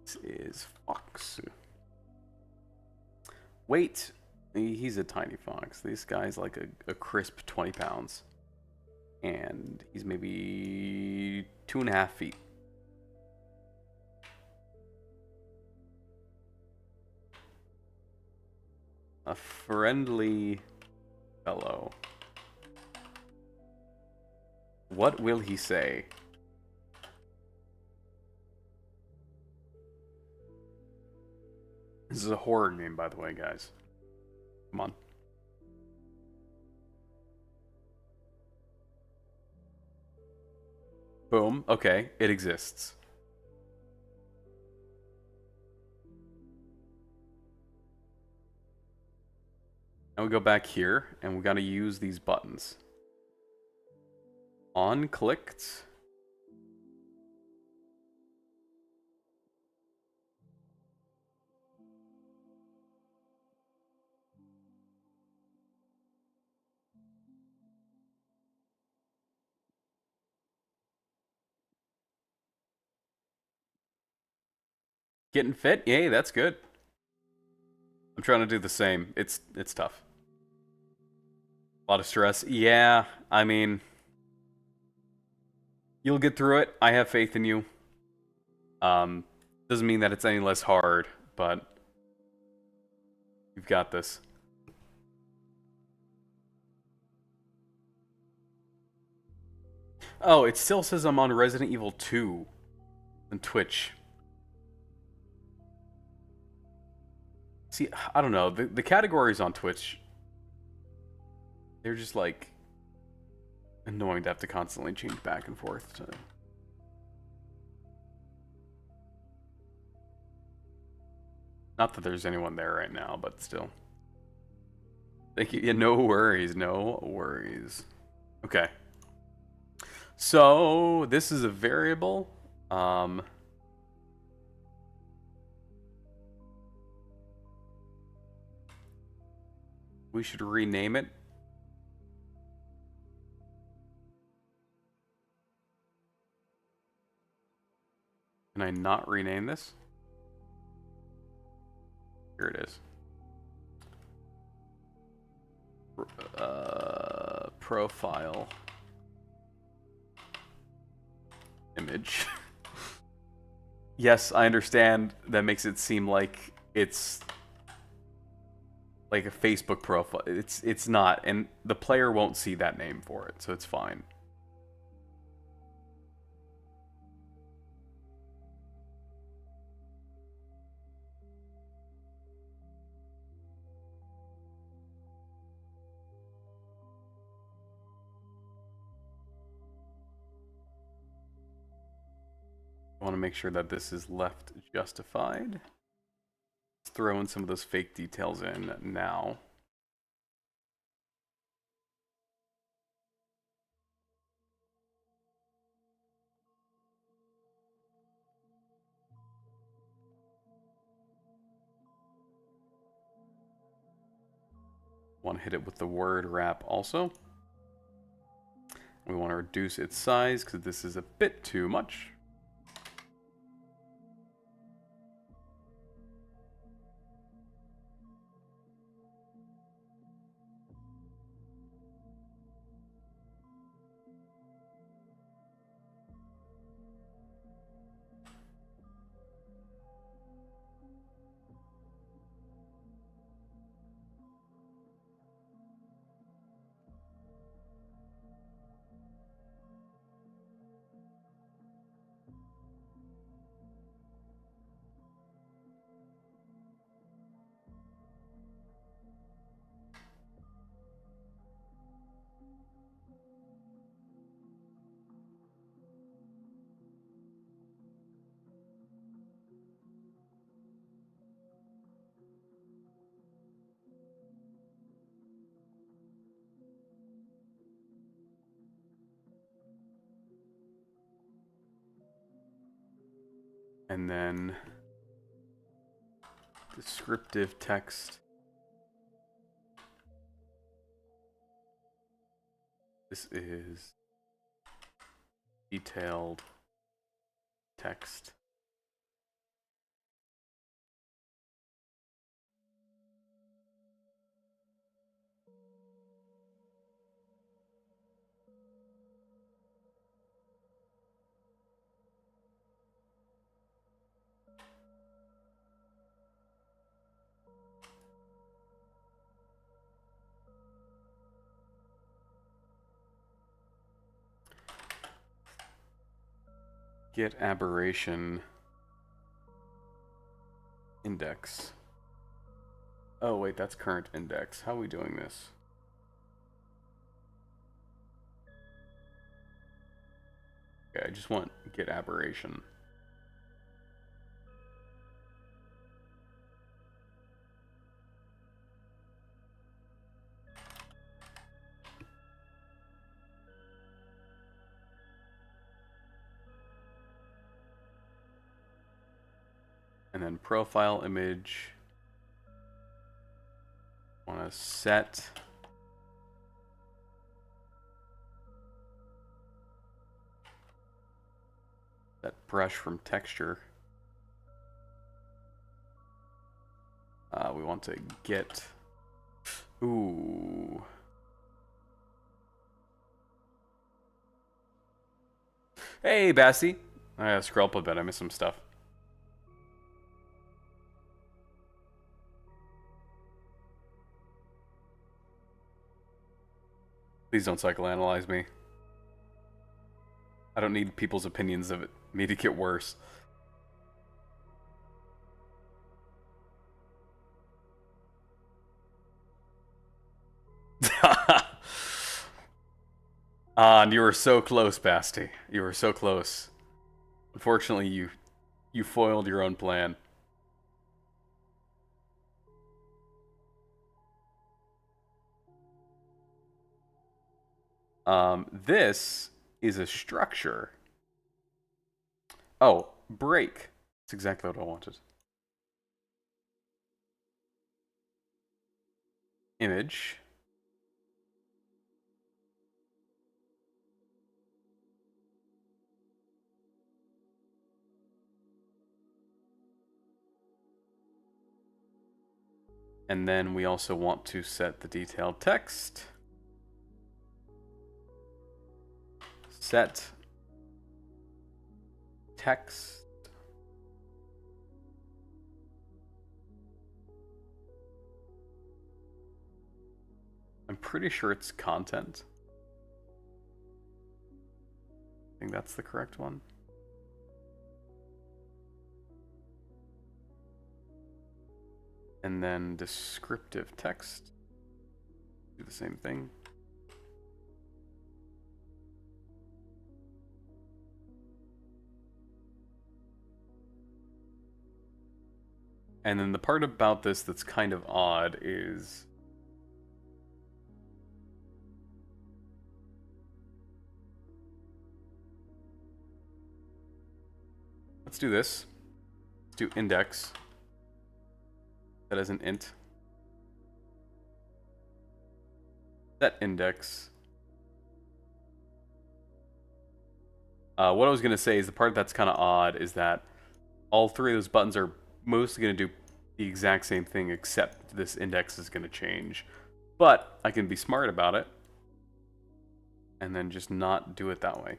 This is fox. Wait, he's a tiny fox. This guy's like a crisp 20 pounds. And he's maybe 2.5 feet. A friendly fellow. What will he say? This is a horror game, by the way, guys. Come on. Boom. Okay, it exists. Now we go back here, and we gotta use these buttons. On clicked. Getting fit? Yay, that's good. I'm trying to do the same. It's tough. A lot of stress. Yeah, I mean, you'll get through it. I have faith in you. Doesn't mean that it's any less hard, but you've got this. Oh, it still says I'm on Resident Evil 2 on Twitch. See, I don't know. The categories on Twitch, they're just like annoying to have to constantly change back and forth to. Not that there's anyone there right now, but still. Thank you. Yeah, no worries. No worries. Okay. So this is a variable. We should rename it. Can I not rename this? Here it is. Profile image. Yes, I understand. That makes it seem like it's like a Facebook profile. It's not, and the player won't see that name for it, so it's fine. I want to make sure that this is left justified. Let's throw in some of those fake details in now. Want to hit it with the word wrap also. We want to reduce its size because this is a bit too much. And then descriptive text. This is detailed text. Get aberration index. Oh wait, that's current index. How are we doing this? Okay, I just want get aberration. And then profile image. Want to set that brush from texture. We want to get... Ooh. Hey, Basti. I gotta scroll up a bit. I missed some stuff. Please don't psychoanalyze me. I don't need people's opinions of it. Me to get worse. And you were so close, Basti. You were so close. Unfortunately, you foiled your own plan. This is a structure. Oh, break. That's exactly what I wanted. Image. And then we also want to set the detailed text. Set text. I'm pretty sure it's content. I think that's the correct one. And then descriptive text. Do the same thing. And then the part about this that's kind of odd is let's do this. Let's do index. That as an int. Set index. What I was going to say is the part that's kind of odd is that all three of those buttons are mostly going to do the exact same thing, except this index is going to change. But I can be smart about it and then just not do it that way.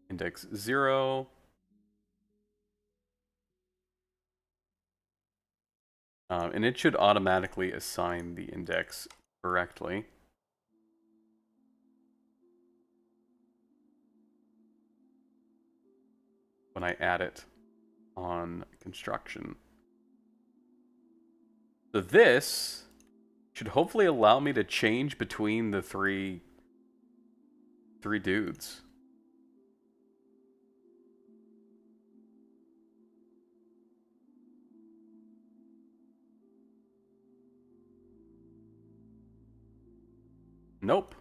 Index 0. And it should automatically assign the index correctly. When I add it on construction. So this should hopefully allow me to change between the three dudes. Nope.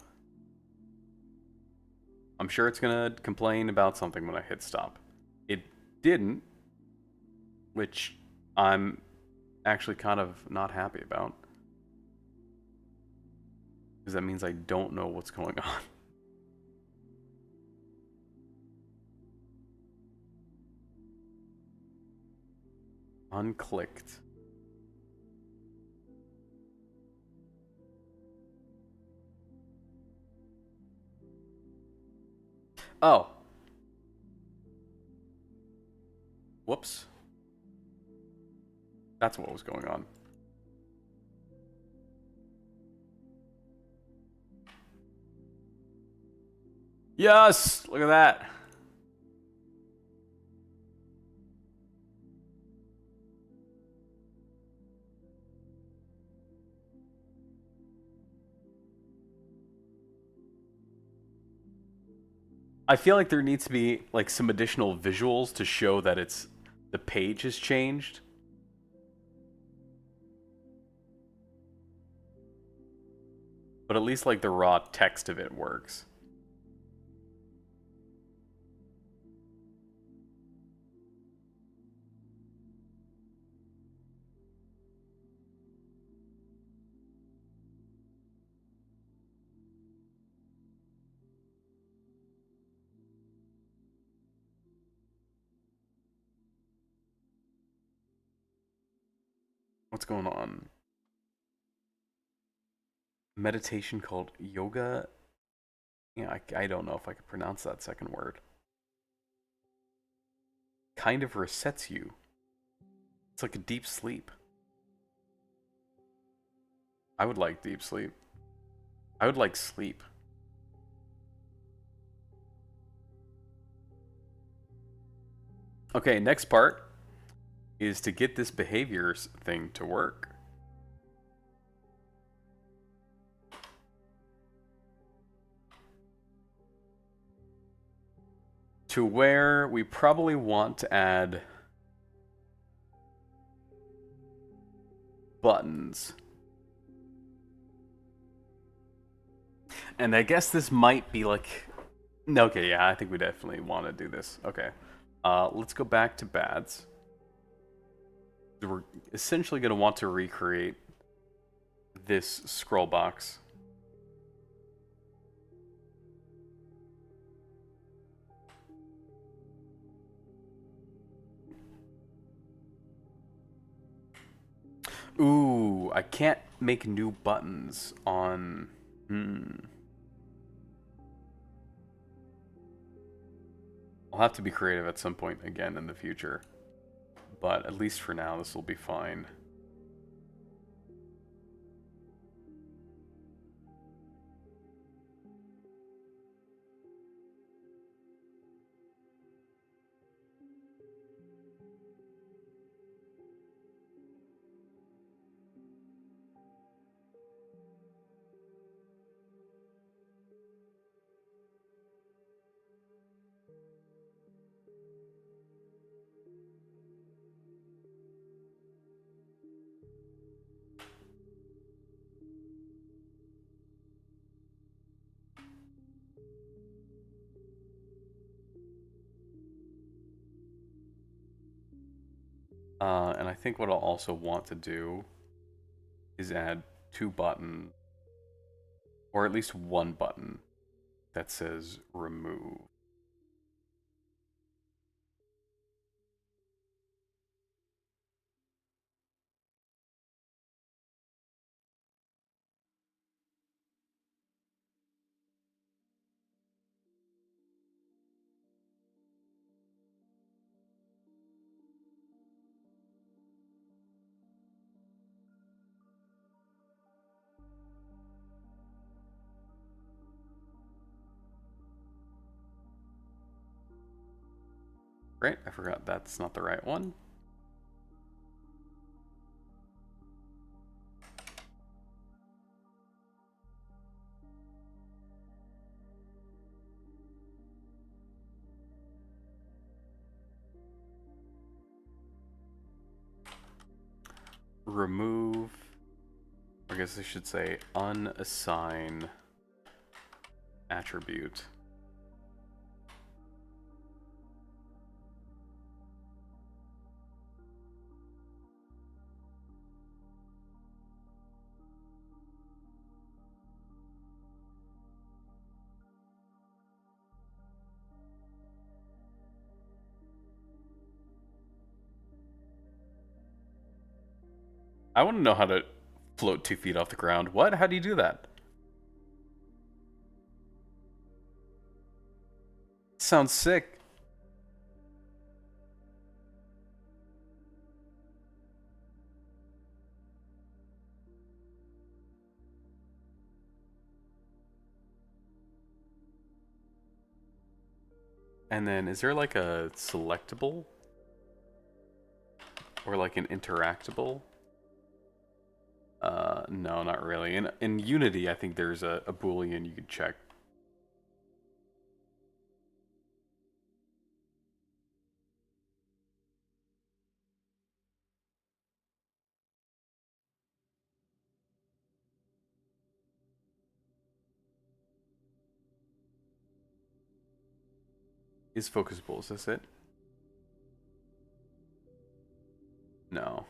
I'm sure it's gonna complain about something when I hit stop. It didn't, which I'm actually kind of not happy about. Because that means I don't know what's going on. Unclicked. Oh. Whoops. That's what was going on. Yes! Look at that. I feel like there needs to be like some additional visuals to show that it's the page has changed. But at least like the raw text of it works. What's going on? Meditation called yoga. Yeah, I don't know if I could pronounce that second word. Kind of resets you. It's like a deep sleep. I would like deep sleep. I would like sleep. Okay, next part is to get this behaviors thing to work. To where we probably want to add buttons. And I guess this might be like... Okay, yeah, I think we definitely want to do this. Okay. Let's go back to bads. We're essentially going to want to recreate this scroll box. Ooh, I can't make new buttons on... I'll have to be creative at some point again in the future. But at least for now, this will be fine. And I think what I'll also want to do is add 2 buttons, or at least 1 button that says remove. Right, I forgot that's not the right one. Remove, I guess I should say unassign attribute. I want to know how to float 2 feet off the ground. What? How do you do that? Sounds sick. And then, is there like a selectable? Or like an interactable? No, not really. In Unity, I think there's a boolean you could check. Is focusable, is this it? No.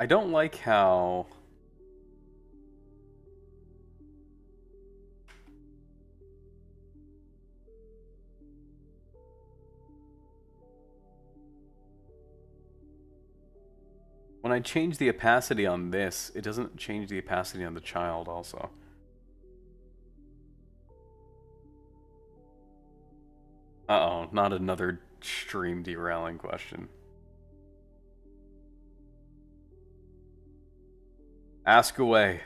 I don't like how when I change the opacity on this, it doesn't change the opacity on the child also. Uh-oh, not another stream derailing question. Ask away.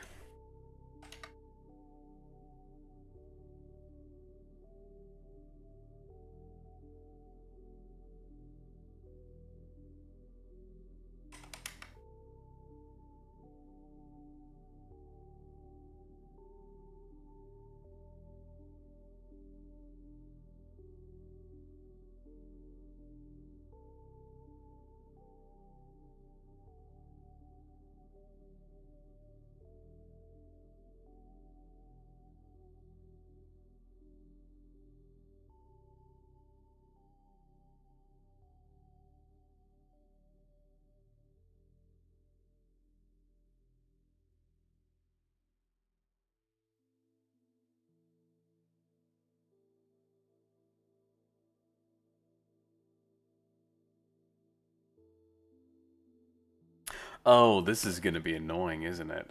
Oh, this is gonna be annoying, isn't it?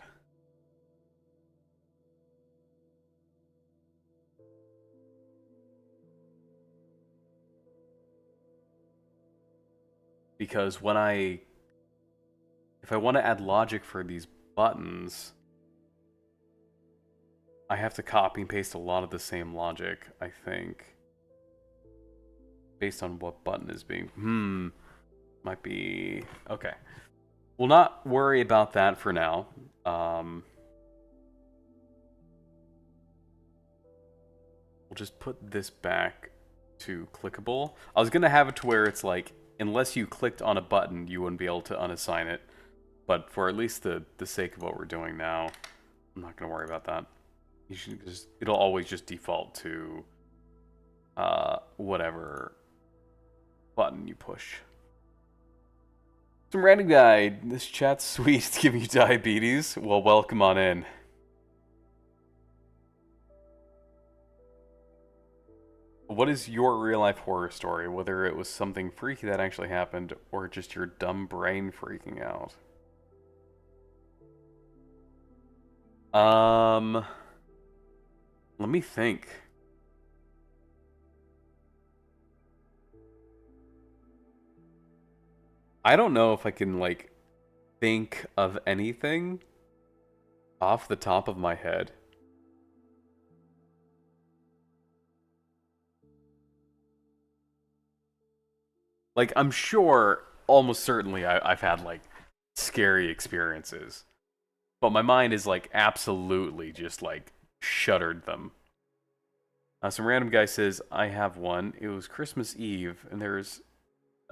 Because if I want to add logic for these buttons, I have to copy and paste a lot of the same logic, I think. Based on what button is being, might be, okay. We'll not worry about that for now. We'll just put this back to clickable. I was gonna have it to where it's like, unless you clicked on a button, you wouldn't be able to unassign it. But for at least the sake of what we're doing now, I'm not gonna worry about that. You should just, it'll always just default to whatever button you push. Some random guy. This chat's sweet. It's giving you diabetes. Well, welcome on in. What is your real life horror story? Whether it was something freaky that actually happened or just your dumb brain freaking out. Let me think. I don't know if I can like think of anything off the top of my head. Like, I'm sure, almost certainly, I've had like scary experiences, but my mind is like absolutely just like shuttered them. Some random guy says, I have one. It was Christmas Eve, and there's.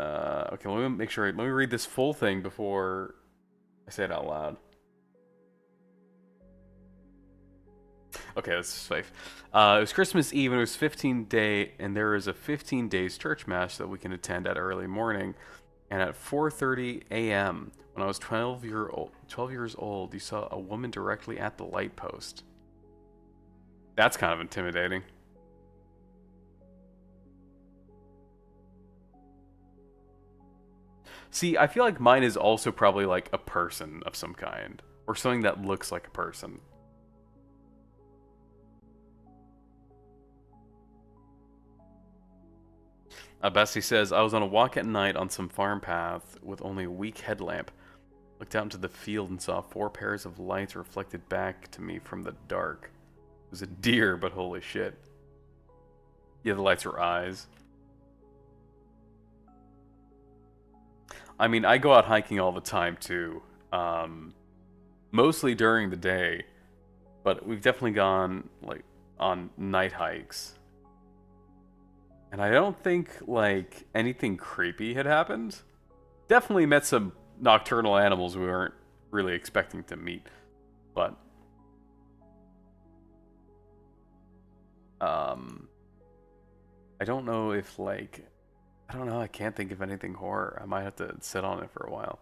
Okay, let me make sure. Let me read this full thing before I say it out loud. Okay, that's safe. It was Christmas Eve, and it was 15-day, and there is a 15 days church mass that we can attend at early morning. And at 4:30 a.m., when I was 12 years old, you saw a woman directly at the light post. That's kind of intimidating. See, I feel like mine is also probably like a person of some kind, or something that looks like a person. Bessie says, I was on a walk at night on some farm path with only a weak headlamp. Looked out into the field and saw 4 pairs of lights reflected back to me from the dark. It was a deer, but holy shit. Yeah, the lights were eyes. I mean, I go out hiking all the time too. Mostly during the day, but we've definitely gone like on night hikes. And I don't think like anything creepy had happened. Definitely met some nocturnal animals we weren't really expecting to meet, but I don't know if like I don't know, I can't think of anything horror. I might have to sit on it for a while.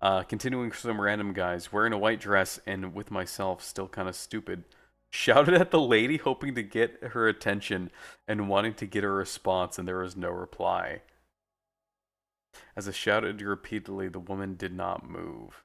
Continuing some random guys wearing a white dress and with myself, still kind of stupid. Shouted at the lady, hoping to get her attention and wanting to get a response, and there was no reply. As I shouted repeatedly, the woman did not move.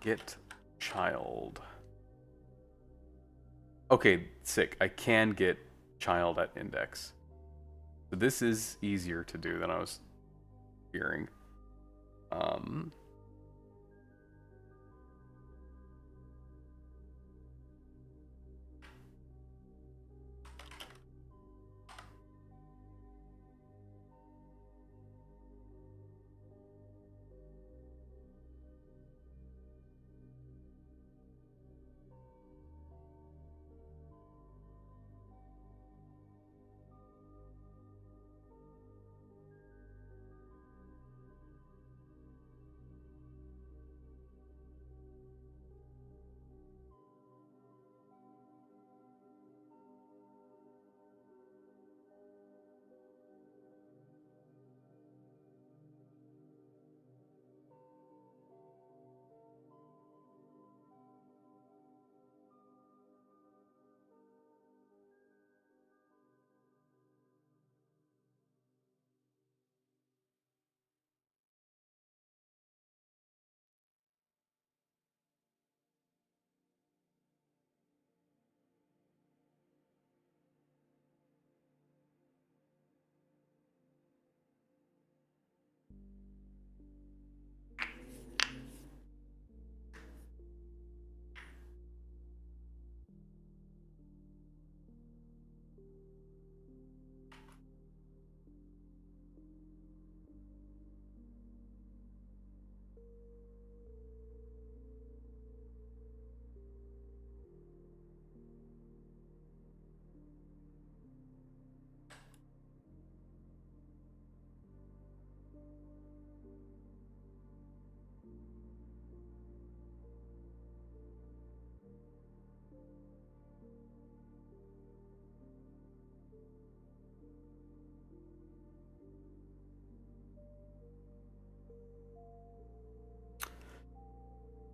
Get child. Okay, sick. I can get child at index. So this is easier to do than I was fearing. Um,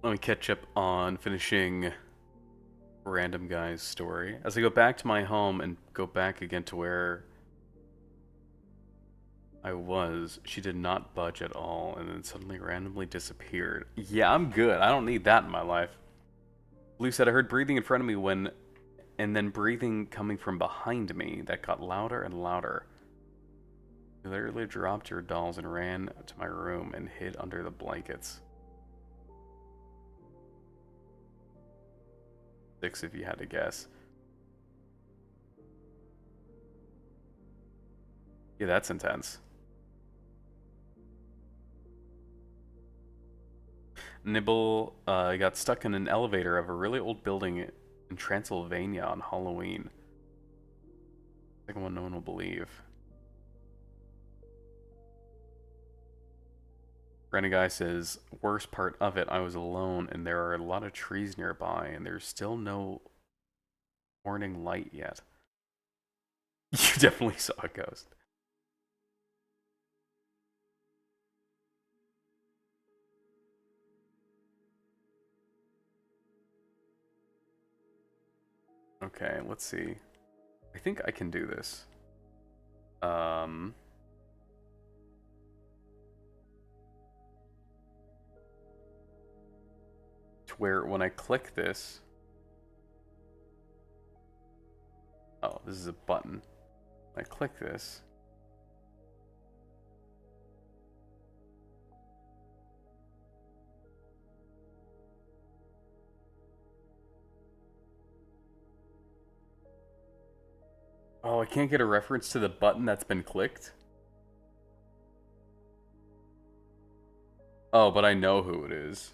Let me catch up on finishing random guy's story. As I go back to my home and go back again to where I was, she did not budge at all and then suddenly randomly disappeared. Yeah, I'm good. I don't need that in my life. Blue said I heard breathing in front of me and then breathing coming from behind me that got louder and louder. You literally dropped your dolls and ran to my room and hid under the blankets. 6 if you had to guess. Yeah, that's intense. Nibble got stuck in an elevator of a really old building in Transylvania on Halloween. Second one no one will believe. Random guy says, worst part of it, I was alone and there are a lot of trees nearby and there's still no warning light yet. You definitely saw a ghost. Okay, let's see. I think I can do this. Um, to where when I click this, oh, this is a button. When I click this, oh, I can't get a reference to the button that's been clicked. Oh, but I know who it is.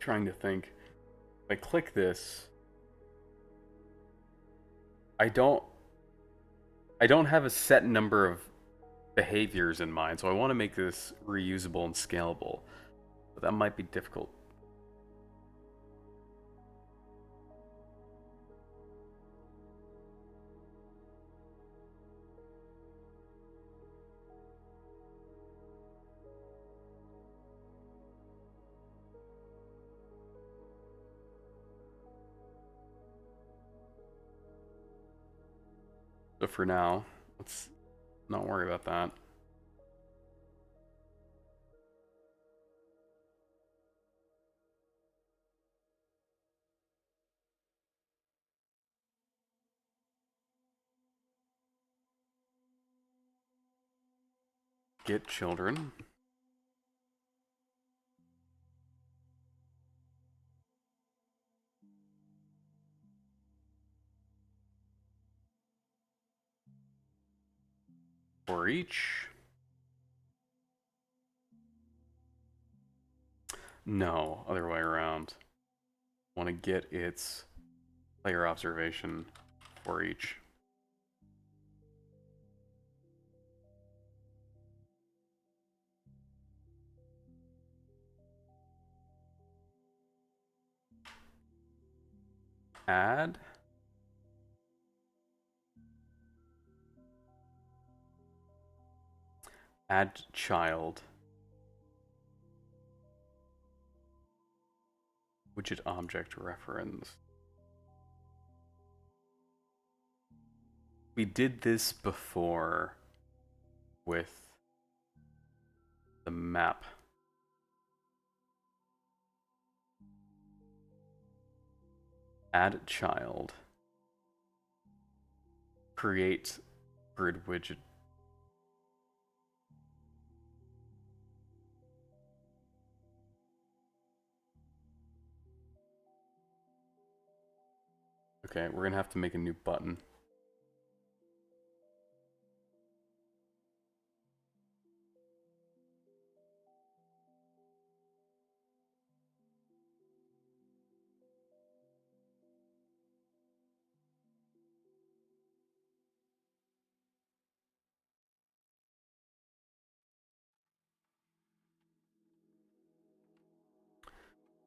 Trying to think. If I click this, I don't have a set number of behaviors in mind, so I want to make this reusable and scalable. But that might be difficult. So for now, let's not worry about that. Get children. For each. No, other way around. Want to get its player observation for each. Add. Add child. Widget object reference. We did this before with the map. Add child. Create grid widget. Okay, we're gonna have to make a new button.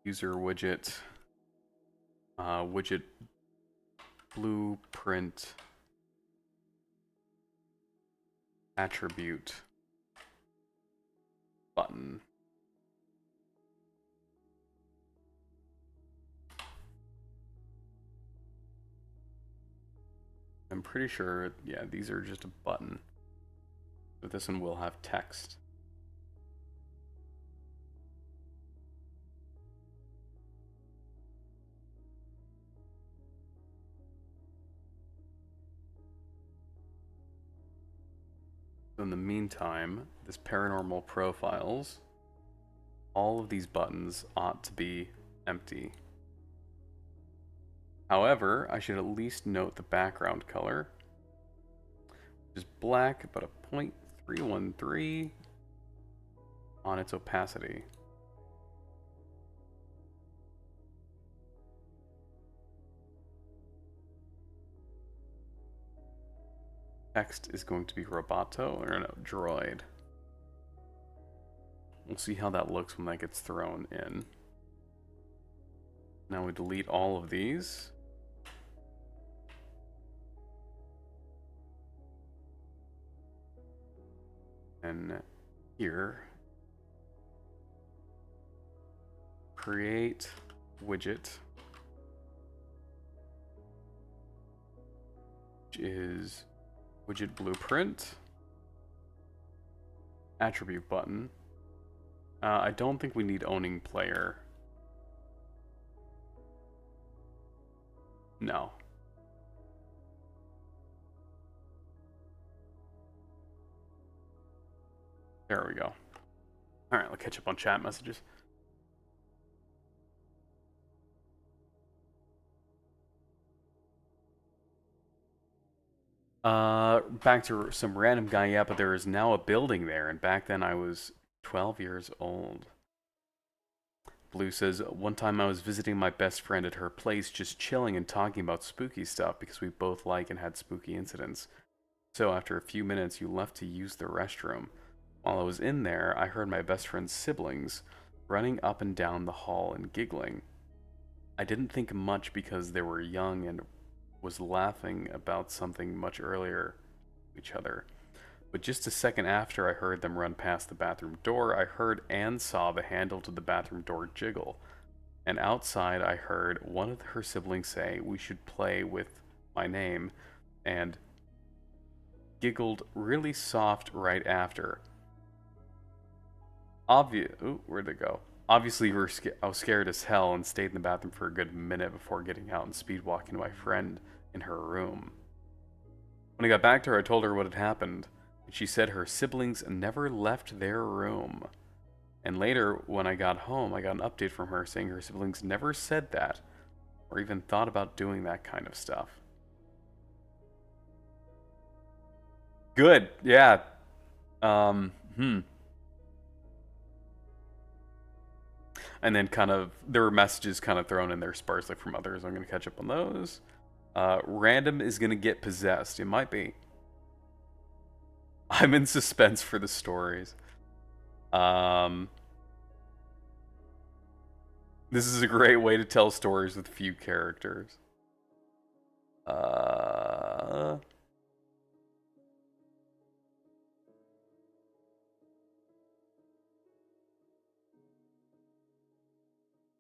User widget. Widget blueprint attribute button. I'm pretty sure, yeah, these are just a button. But this one will have text. So in the meantime, this paranormal profiles, all of these buttons ought to be empty. However, I should at least note the background color, which is black, about a 0.313 on its opacity. Text is going to be roboto, or no, droid. We'll see how that looks when that gets thrown in. Now we delete all of these. And here, create widget, which is widget blueprint, attribute button. I don't think we need owning player. No. There we go. Alright, let's catch up on chat messages. Back to some random guy, yeah, but there is now a building there, and back then I was 12 years old. Blue says, one time I was visiting my best friend at her place, just chilling and talking about spooky stuff because we both like and had spooky incidents. So after a few minutes, you left to use the restroom. While I was in there, I heard my best friend's siblings running up and down the hall and giggling. I didn't think much because they were young and was laughing about something much earlier to each other. But just a second after I heard them run past the bathroom door, I heard and saw the handle to the bathroom door jiggle. And outside, I heard one of her siblings say, "We should play with my name," and giggled really soft right after. Ooh, where'd it go? Obviously, I was scared as hell and stayed in the bathroom for a good minute before getting out and speed walking to my friend in her room. When I got back to her, I told her what had happened. She said her siblings never left their room. And later, when I got home, I got an update from her saying her siblings never said that or even thought about doing that kind of stuff. Good, yeah. And then kind of, there were messages kind of thrown in there sparsely from others. I'm going to catch up on those. Random is going to get possessed. It might be. I'm in suspense for the stories. This is a great way to tell stories with few characters.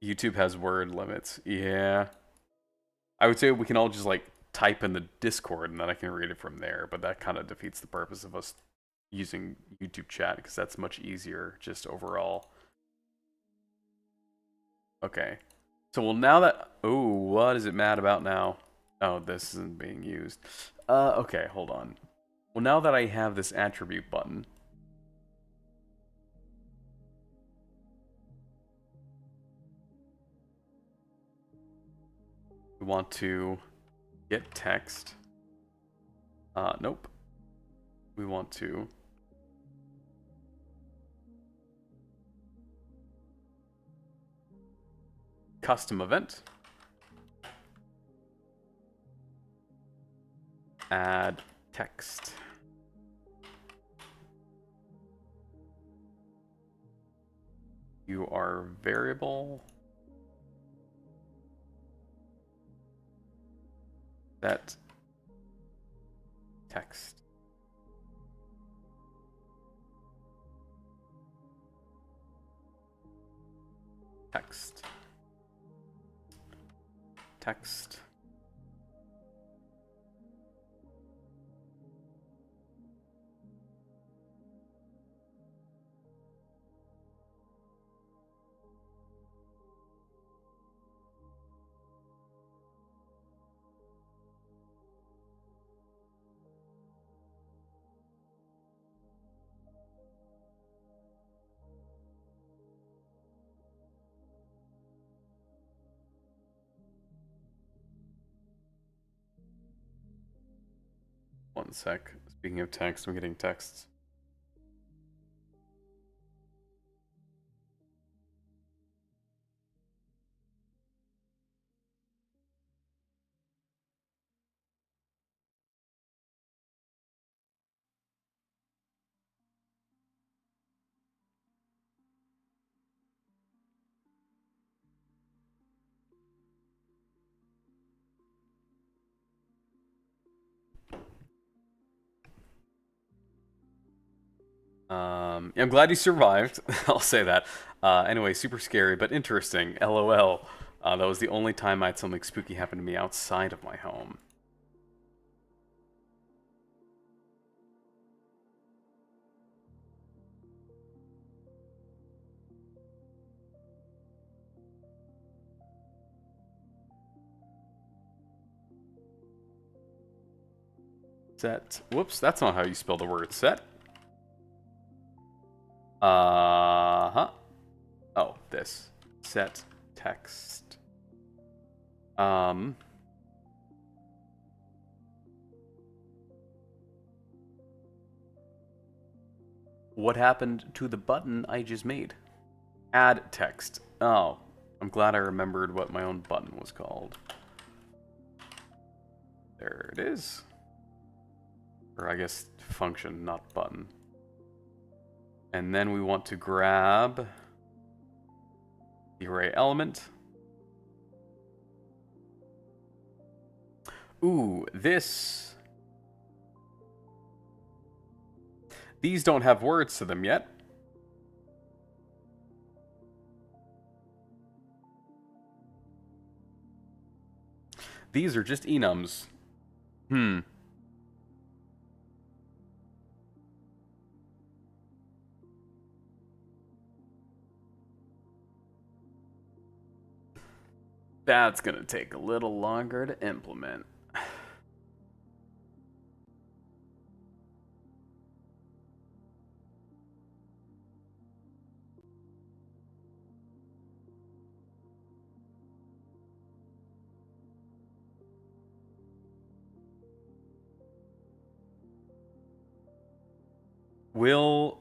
YouTube has word limits. Yeah. I would say we can all just like type in the Discord and then I can read it from there, but that kind of defeats the purpose of us using YouTube chat because that's much easier just overall. Okay. So, well, now that... Oh, what is it mad about now? Oh, this isn't being used. Okay, hold on. Well, now that I have this attribute button... We want to get text. Nope. We want to... Custom event. Add text. You are variable. That text. Text. Text. One sec. Speaking of text, I'm getting texts. Yeah, I'm glad you survived. I'll say that. Anyway, super scary, but interesting. LOL. That was the only time I had something spooky happen to me outside of my home. Set. Whoops, that's not how you spell the word set. Uh-huh. Oh, this. Set text. What happened to the button I just made? Add text. Oh, I'm glad I remembered what my own button was called. There it is. Or I guess function, not button. And then we want to grab the array element. Ooh, this. These don't have words to them yet. These are just enums. That's gonna take a little longer to implement.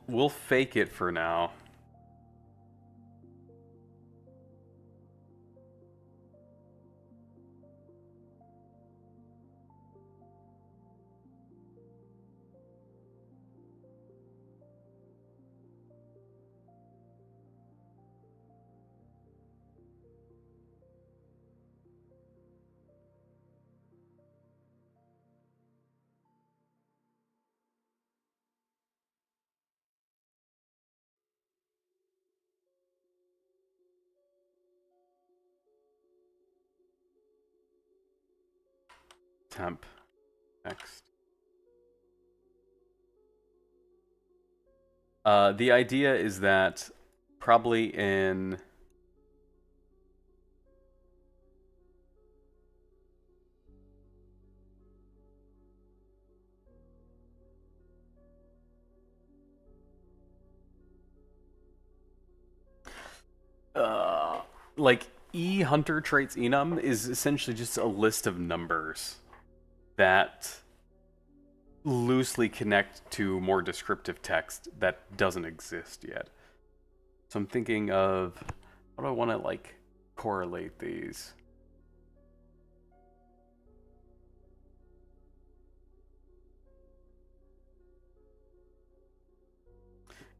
We'll fake it for now. Temp. Next. The idea is that probably in... like E hunter traits enum is essentially just a list of numbers that loosely connect to more descriptive text that doesn't exist yet. So I'm thinking of how do I want to like correlate these?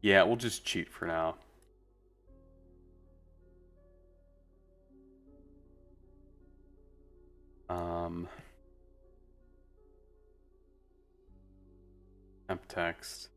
Yeah, we'll just cheat for now. Temp text.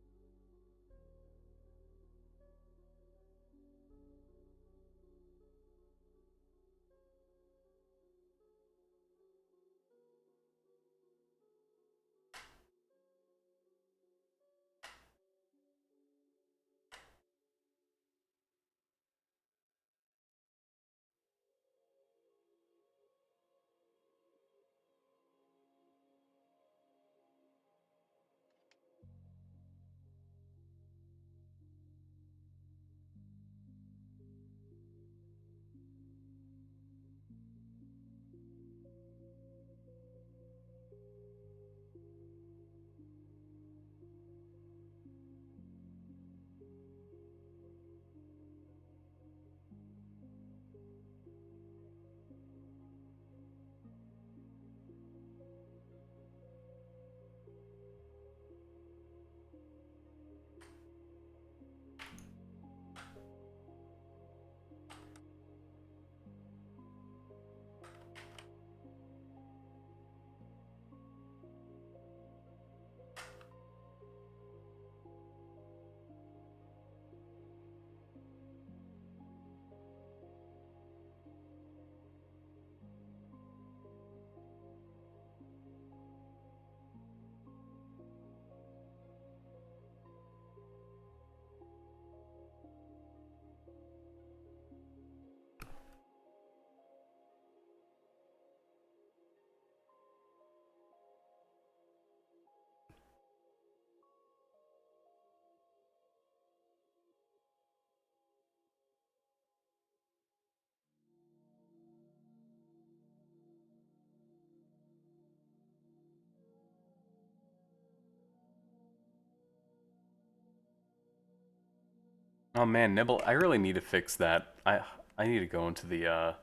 Oh man, Nibble, I really need to fix that. I need to go into the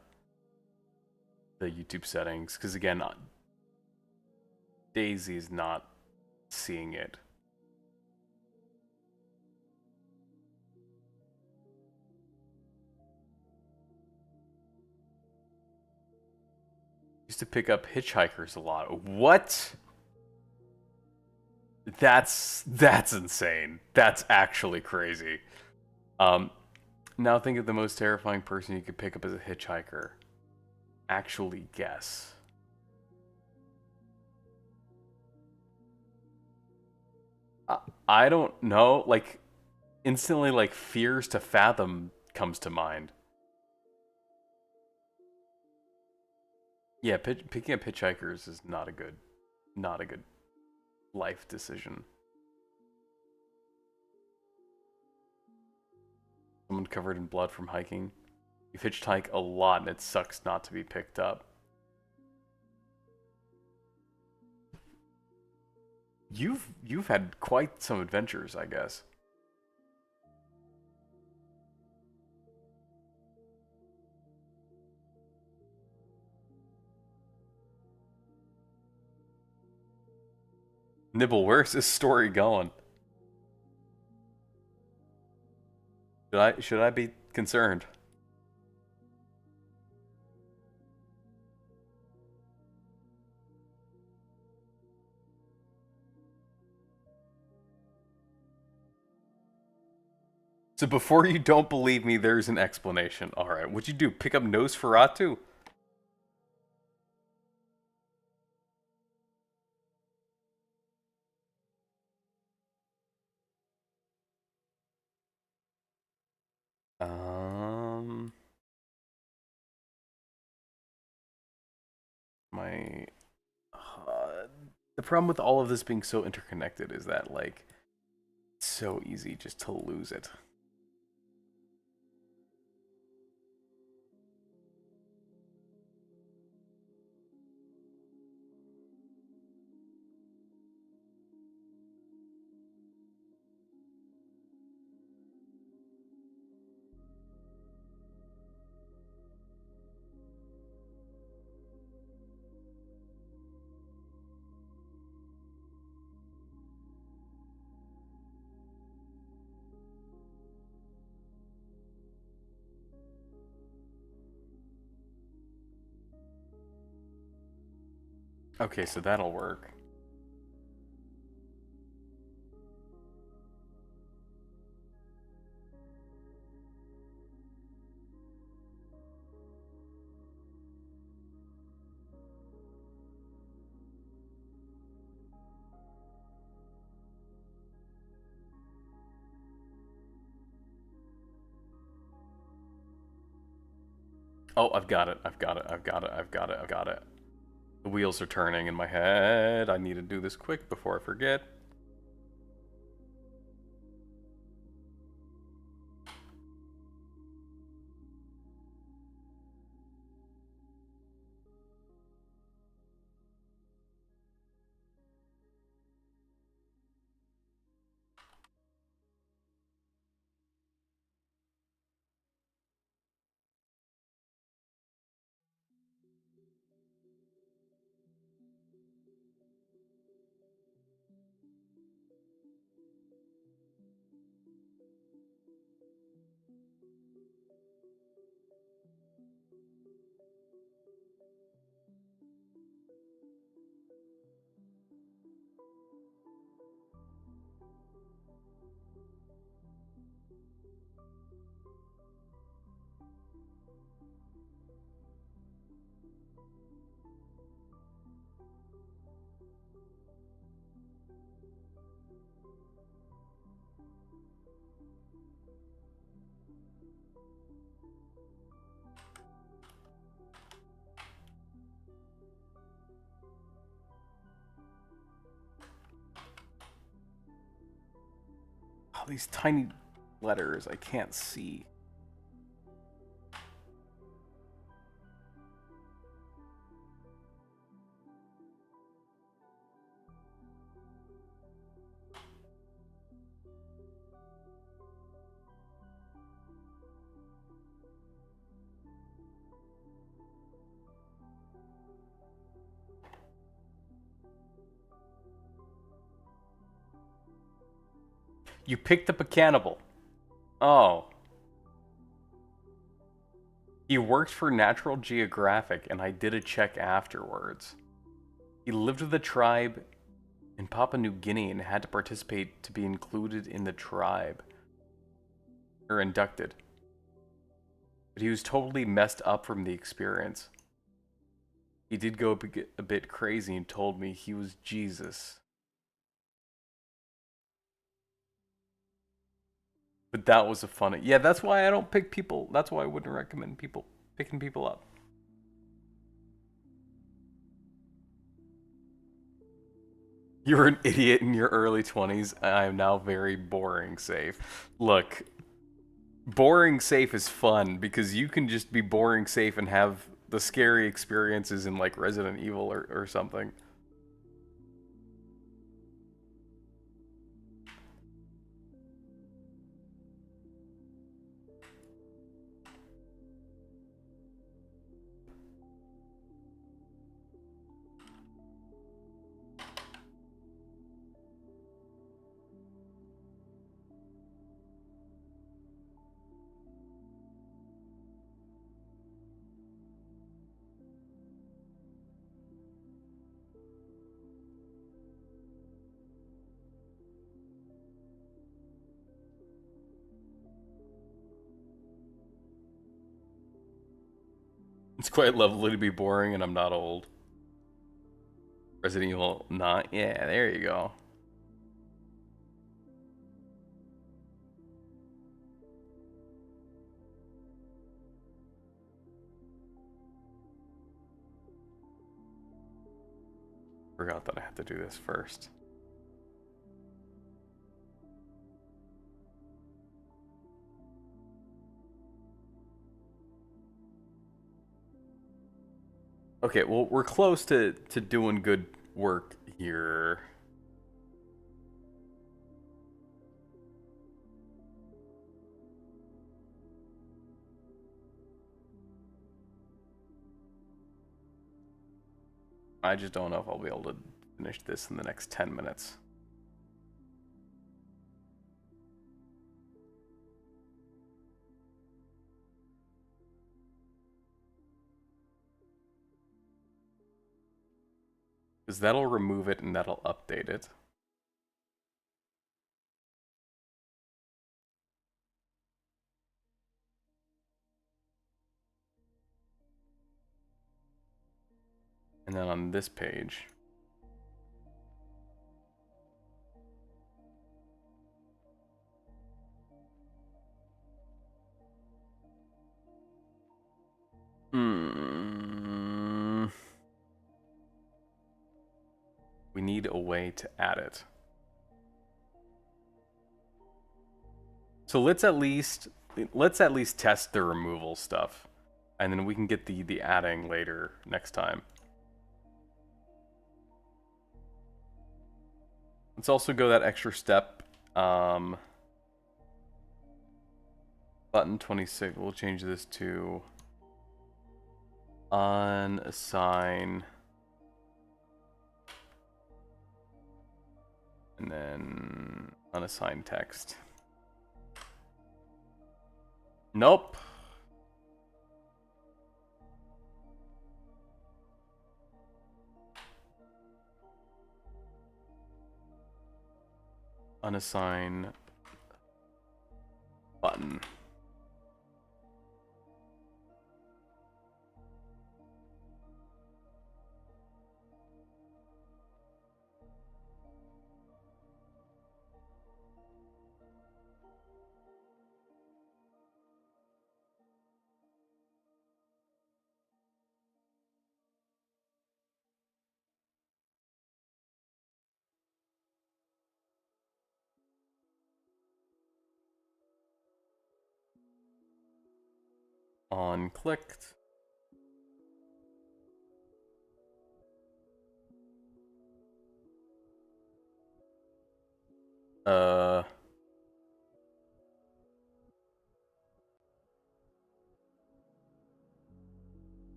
YouTube settings because again, Daisy's not seeing it. Used to pick up hitchhikers a lot. What? That's insane. That's actually crazy. Um, Now think of the most terrifying person you could pick up as a hitchhiker. Actually guess. I don't know. Like, instantly, like, Fears to Fathom comes to mind. Yeah, picking up hitchhikers is not a good life decision. Someone covered in blood from hiking. You've hitchhiked a lot and it sucks not to be picked up. You've had quite some adventures, I guess. Nibble, where's this story going? Should I be concerned? So before you don't believe me, there's an explanation. All right, what'd you do? Pick up Nosferatu? Um, my the problem with all of this being so interconnected is that like it's so easy just to lose it. Okay, so that'll work. Oh, I've got it. I've got it. I've got it. I've got it. I've got it. The wheels are turning in my head. I need to do this quick before I forget. Oh, these tiny letters I can't see. You picked up a cannibal. Oh. He worked for Natural Geographic, and I did a check afterwards. He lived with a tribe in Papua New Guinea and had to participate to be included in the tribe. Or inducted. But he was totally messed up from the experience. He did go a bit crazy and told me he was Jesus. But that was a funny. Yeah, that's why I don't pick people. That's why I wouldn't recommend people picking people up. You were an idiot in your early 20s. I am now very boring safe. Look, boring safe is fun because you can just be boring safe and have the scary experiences in like Resident Evil or something. It's quite lovely to be boring and I'm not old. Resident Evil not. Yeah, there you go. Forgot that I have to do this first. Okay, well, we're close to doing good work here. I just don't know if I'll be able to finish this in the next 10 minutes. Because that'll remove it and that'll update it. And then on this page, we need a way to add it. So let's at least test the removal stuff, and then we can get the adding later next time. Let's also go that extra step. Button 26. We'll change this to unassign, and then unassigned text. Nope. Unassign button. On clicked.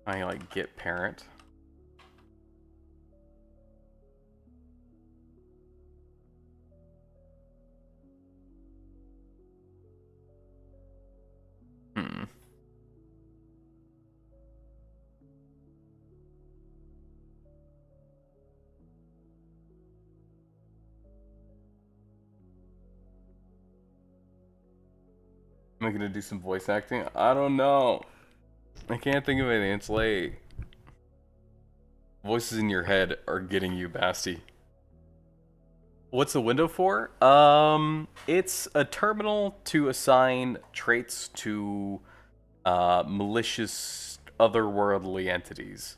I like get parent. Am I gonna do some voice acting? I don't know. I can't think of anything. It's late. Voices in your head are getting you, Basti. What's the window for? It's a terminal to assign traits to malicious otherworldly entities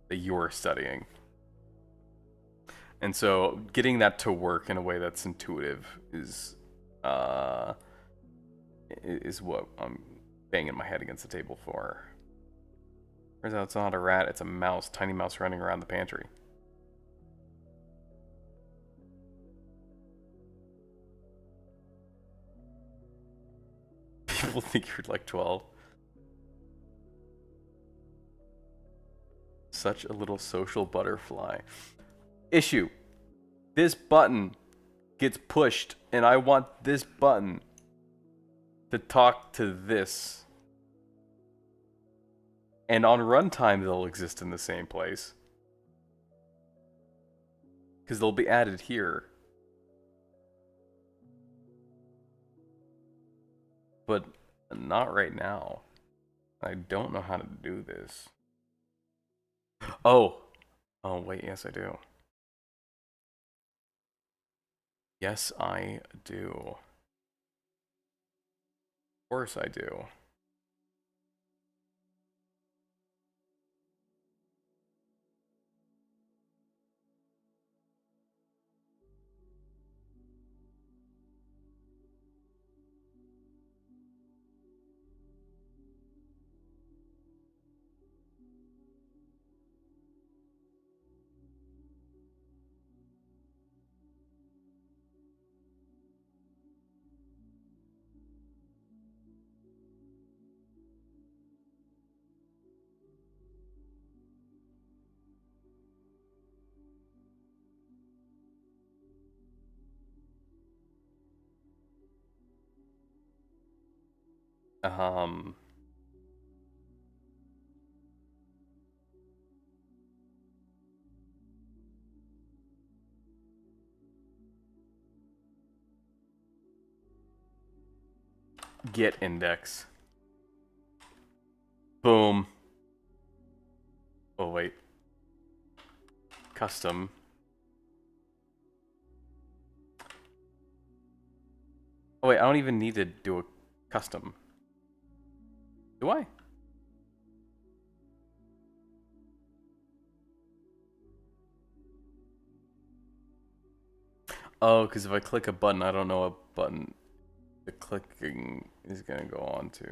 that you're studying. And so getting that to work in a way that's intuitive is what I'm banging my head against the table for. Turns out it's not a rat, it's a mouse, tiny mouse running around the pantry. People think you're like 12. Such a little social butterfly. Issue. This button gets pushed, and I want this button to talk to this. And on runtime, they'll exist in the same place. Because they'll be added here. But not right now. I don't know how to do this. Oh. Oh, wait, yes, I do. Yes, I do. Of course I do. Um... Get index. Boom. Oh, wait. Custom. Oh, wait, I don't even need to do a custom. Do I? Oh, because if I click a button, I don't know what button the clicking is going to go on to.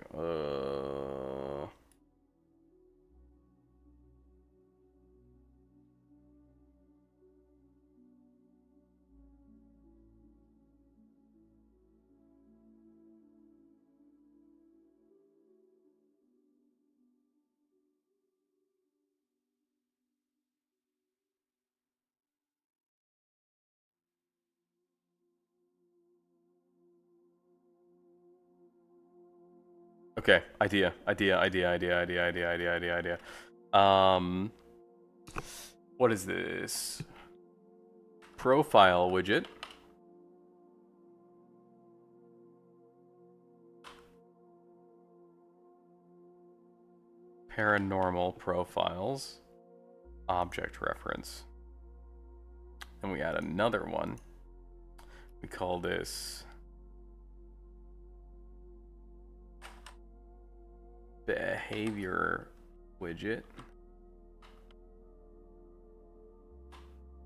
Okay, idea. What is this? Profile widget. Paranormal profiles. Object reference. And we add another one. We call this behavior widget.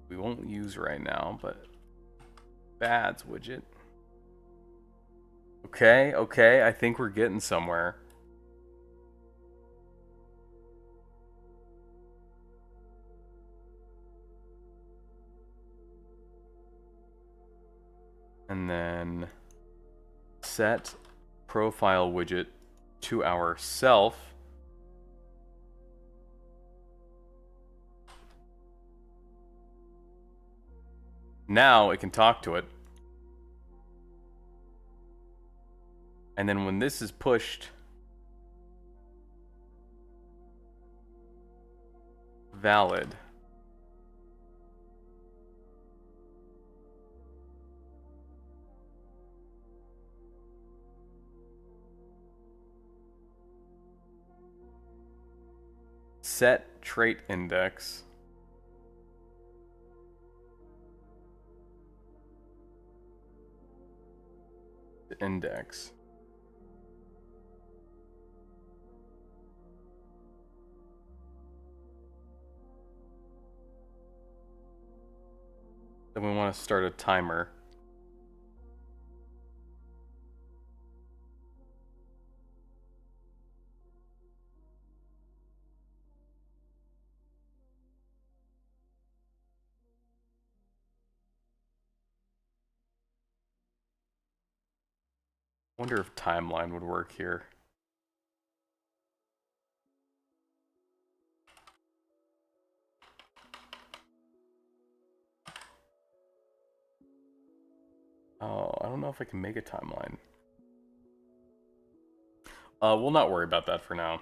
We won't use right now, but bads widget. Okay, I think we're getting somewhere. And then set profile widget to our self. Now it can talk to it. And then when this is pushed, valid. Set trait index. Index. Then we want to start a timer. Wonder if timeline would work here. Oh, I don't know if I can make a timeline. We'll not worry about that for now.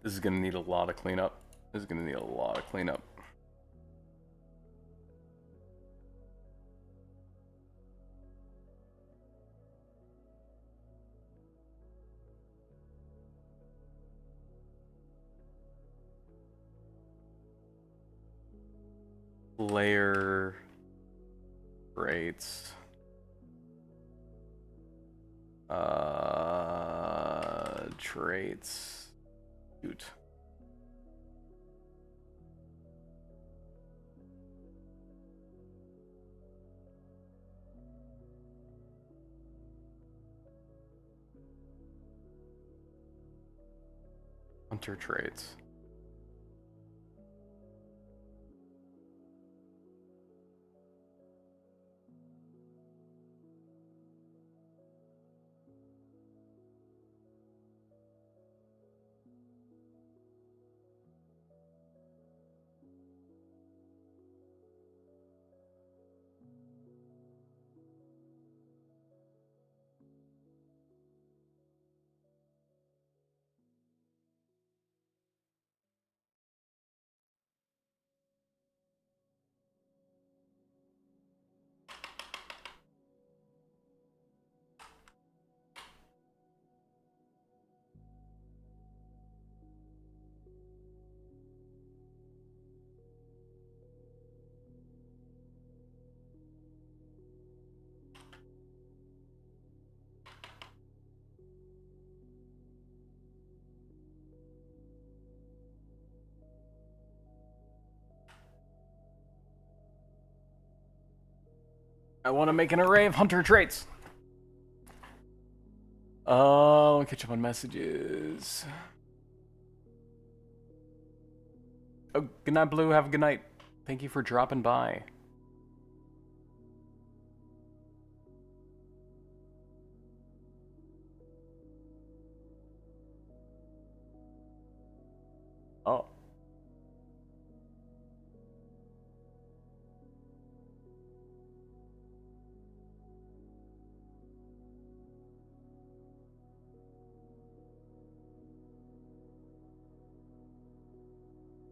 This is gonna need a lot of cleanup. This is gonna need a lot of cleanup. Layer rates. Traits. Shoot. Hunter traits. I want to make an array of hunter traits. Oh, catch up on messages. Oh, good night, Blue. Have a good night. Thank you for dropping by. Oh.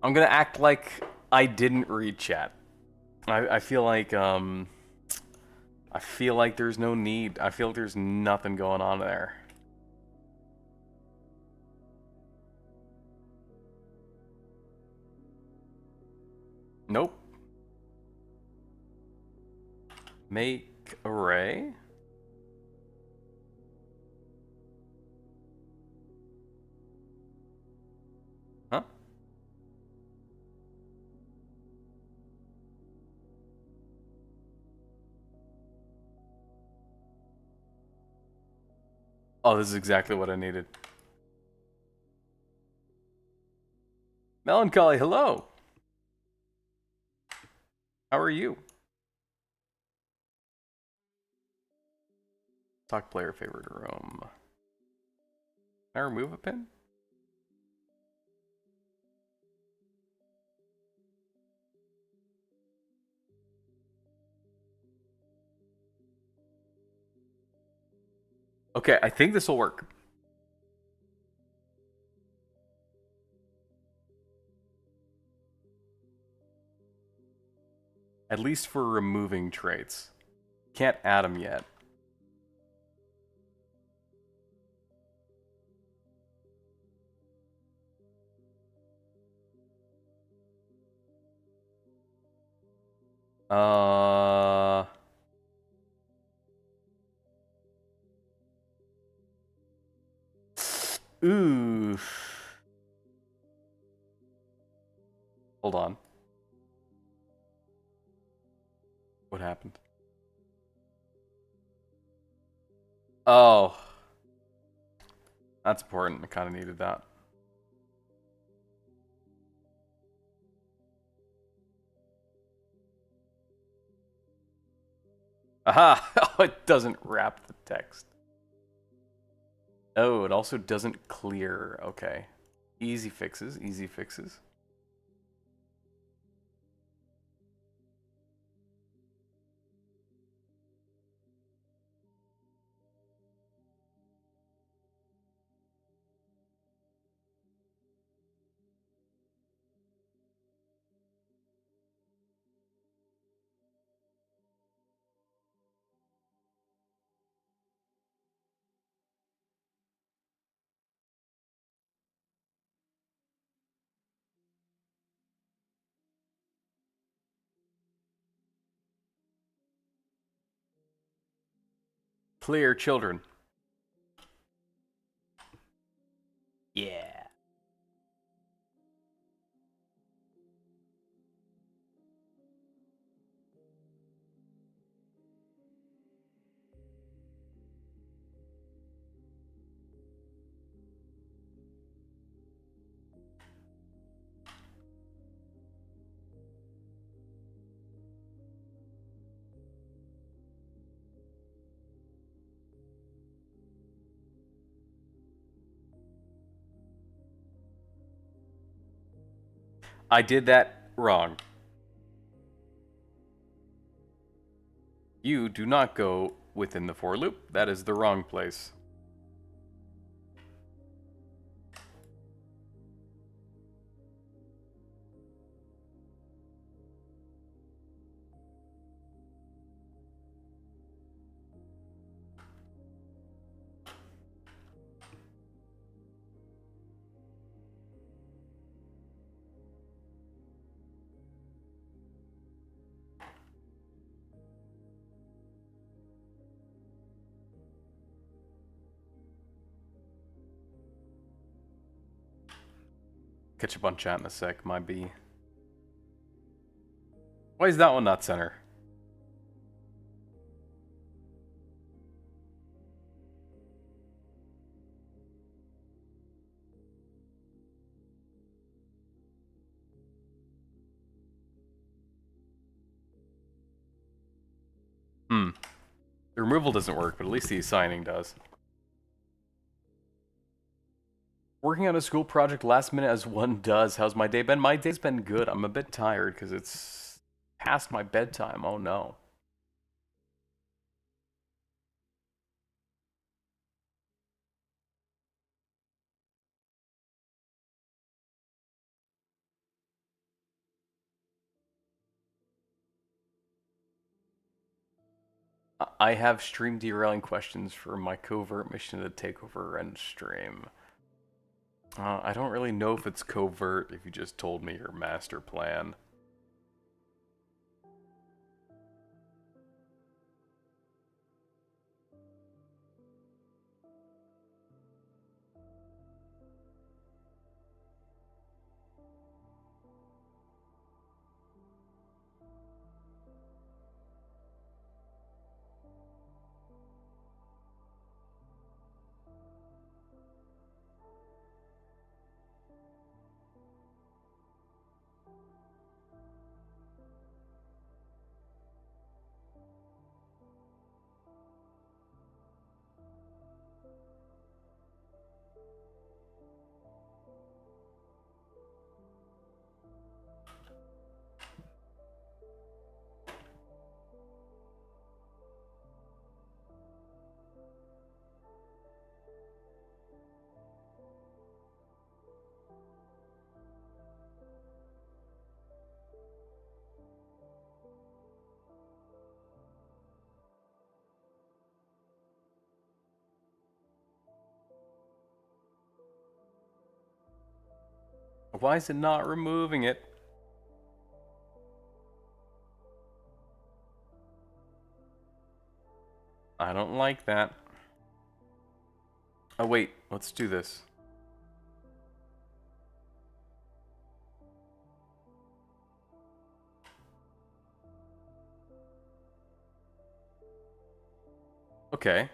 I'm gonna act like I didn't read chat. I feel like there's no need. I feel like there's nothing going on there. Nope. Make array. Huh? Oh, this is exactly what I needed. Melancholy, hello. How are you? Talk player favorite room. Can I remove a pin? Okay, I think this will work. At least for removing traits. Can't add them yet. Ooh. Hold on. What happened? Oh. That's important. I kind of needed that. Aha! Oh, it doesn't wrap the text. Oh, it also doesn't clear. Okay. Easy fixes, easy fixes. Clear children. Yeah. I did that wrong. You do not go within the for loop. That is the wrong place. Catch up on chat in a sec, my B. Why is that one not center? Hmm. The removal doesn't work, but at least the assigning does. Working on a school project last minute as one does. How's my day been? My day's been good. I'm a bit tired because it's past my bedtime. Oh no. I have stream derailing questions for my covert mission to take over and stream. I don't really know if it's covert if you just told me your master plan. Why is it not removing it? I don't like that. Oh wait, let's do this. Okay.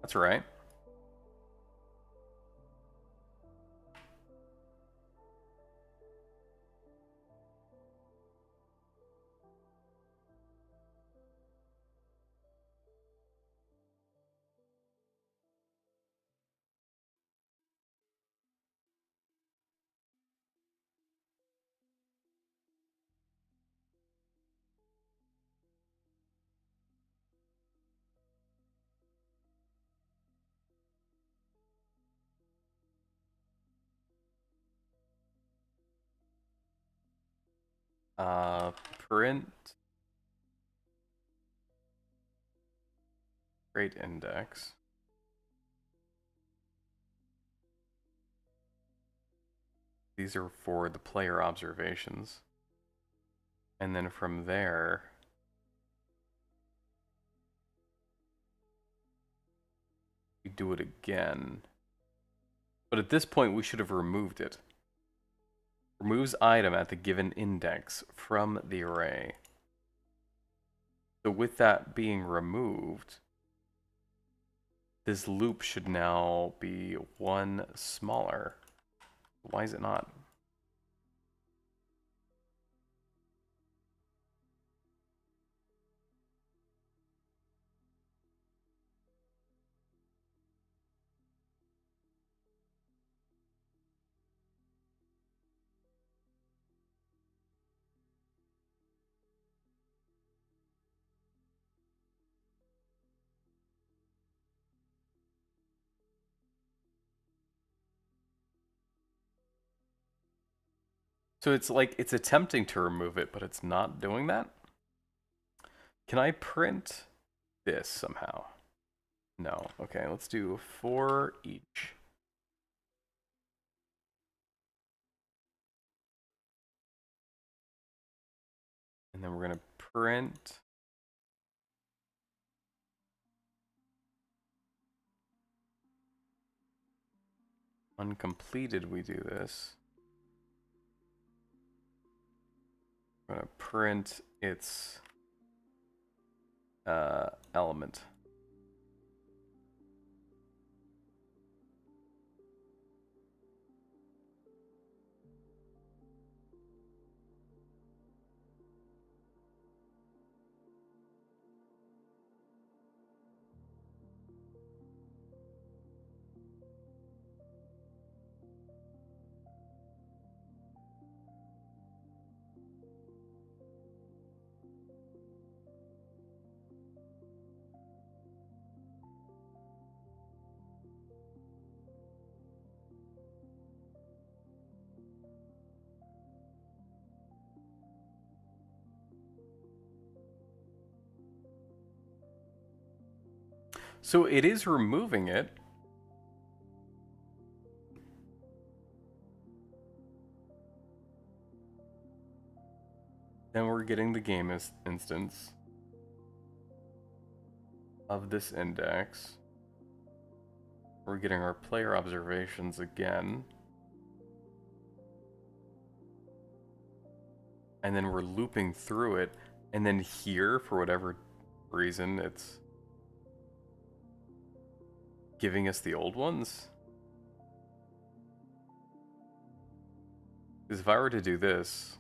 That's right. Uh, print. Great index. These are for the player observations. And then from there, we do it again. But at this point, we should have removed it. Removes item at the given index from the array. So with that being removed, this loop should now be one smaller. Why is it not? So it's like, it's attempting to remove it, but it's not doing that? Can I print this somehow? No. Okay, let's do for each. And then we're going to print uncompleted. We do this. I'm going to print its element. So it is removing it. Then we're getting the game instance of this index. We're getting our player observations again. And then we're looping through it. And then here, for whatever reason, it's giving us the old ones. Because if I were to do this,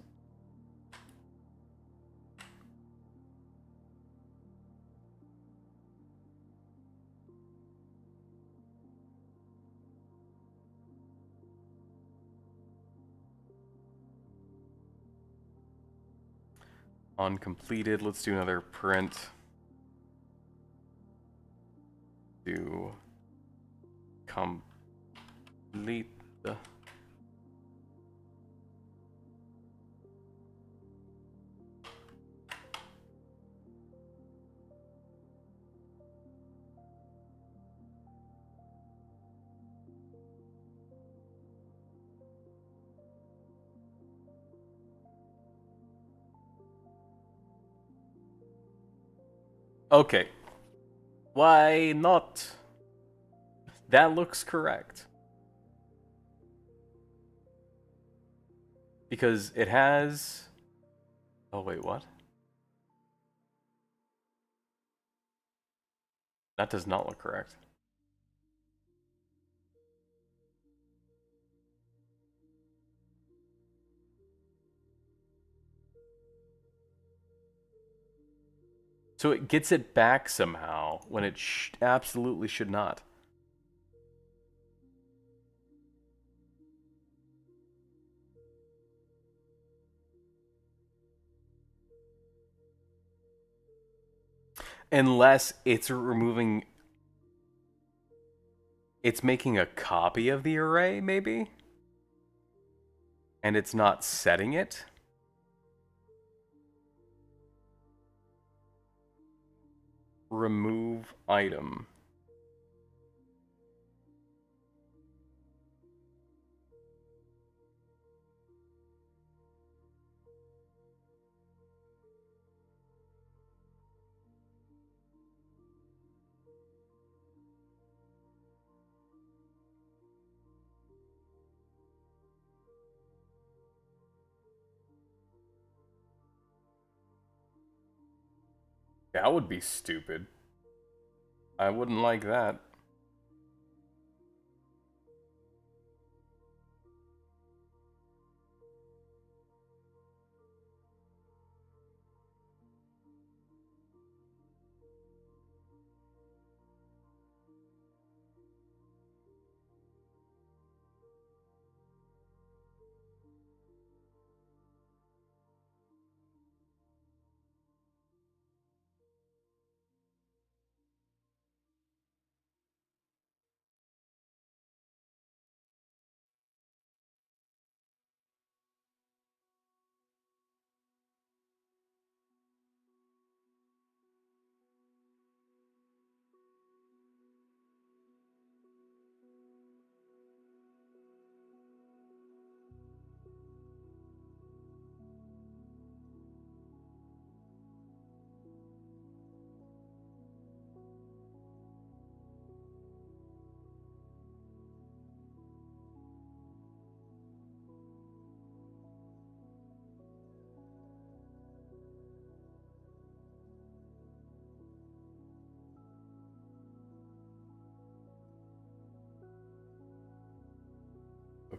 on completed, let's do another print. Do complete the Okay. Why not? That looks correct. Because it has... Oh, wait, what? That does not look correct. So it gets it back somehow when it absolutely should not. Unless it's removing... It's making a copy of the array, maybe? And it's not setting it? Remove item. That would be stupid. I wouldn't like that.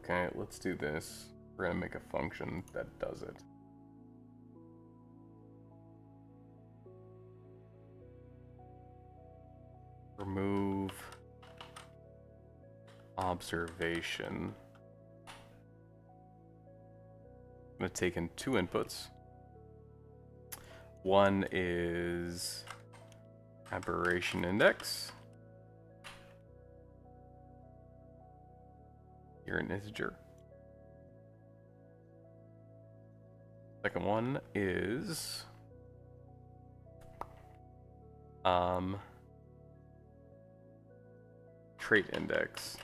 Okay, let's do this. We're gonna make a function that does it. Remove observation. I'm gonna take in two inputs. One is aberration index. You're an integer. Second one is trait index.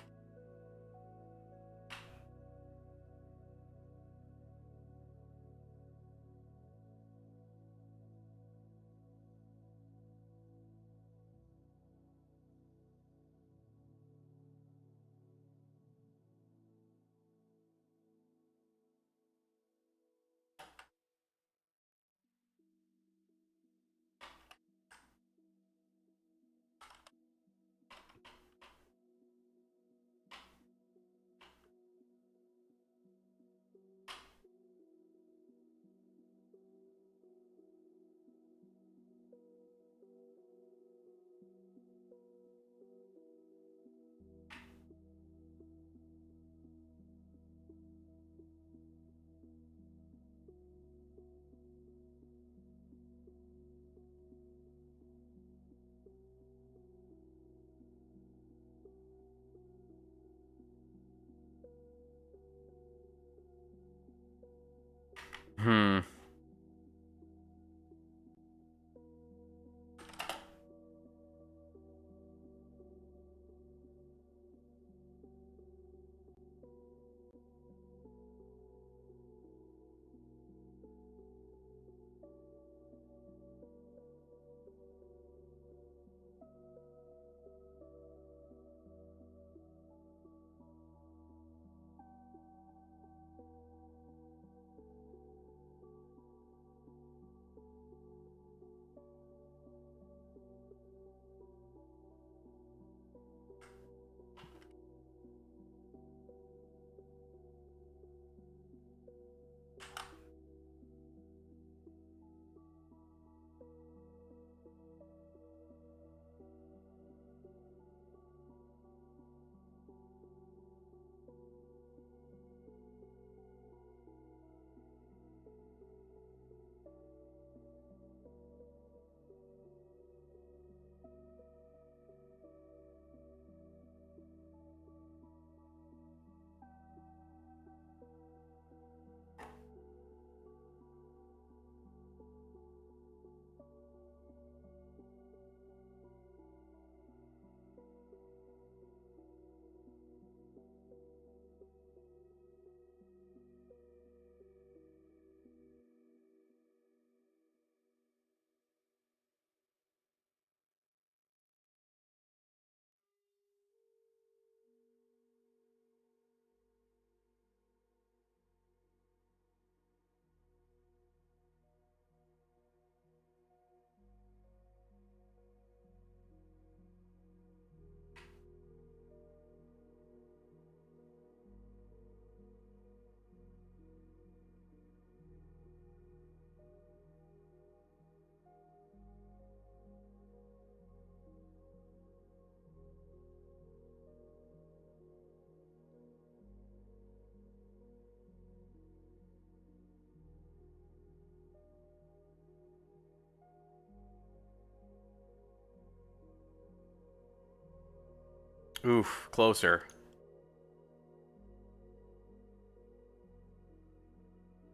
Oof, closer.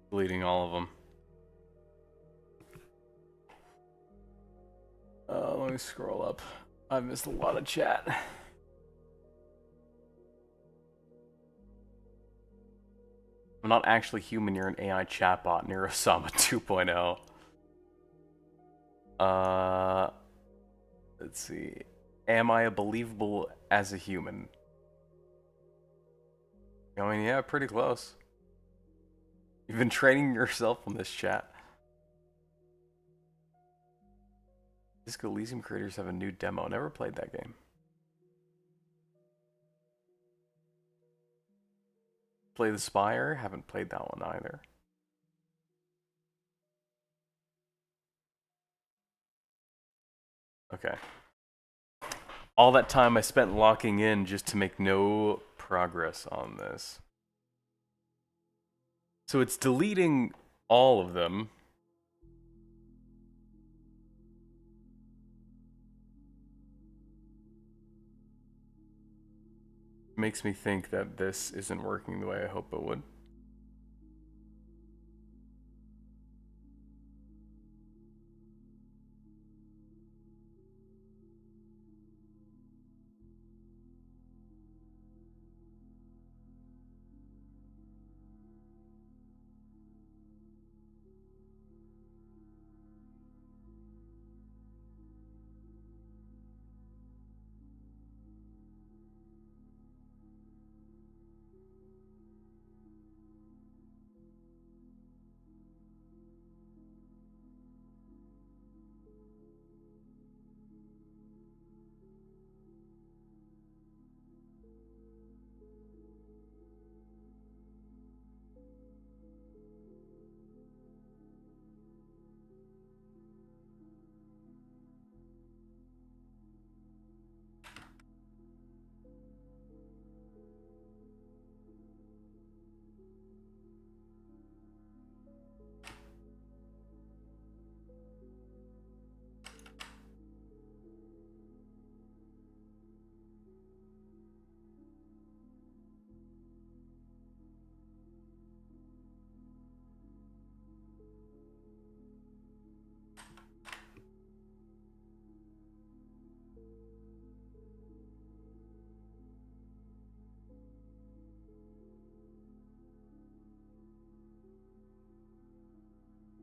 Deleting all of them. Let me scroll up. I missed a lot of chat. I'm not actually human, you're an AI chatbot, Neurosama 2.0. Let's see. Am I believable as a human? I mean, yeah, pretty close. You've been training yourself on this chat. Disco Elysium creators have a new demo. Never played that game. Play the Spire? Haven't played that one either. Okay. All that time I spent locking in just to make no progress on this. So it's deleting all of them. Makes me think that this isn't working the way I hope it would.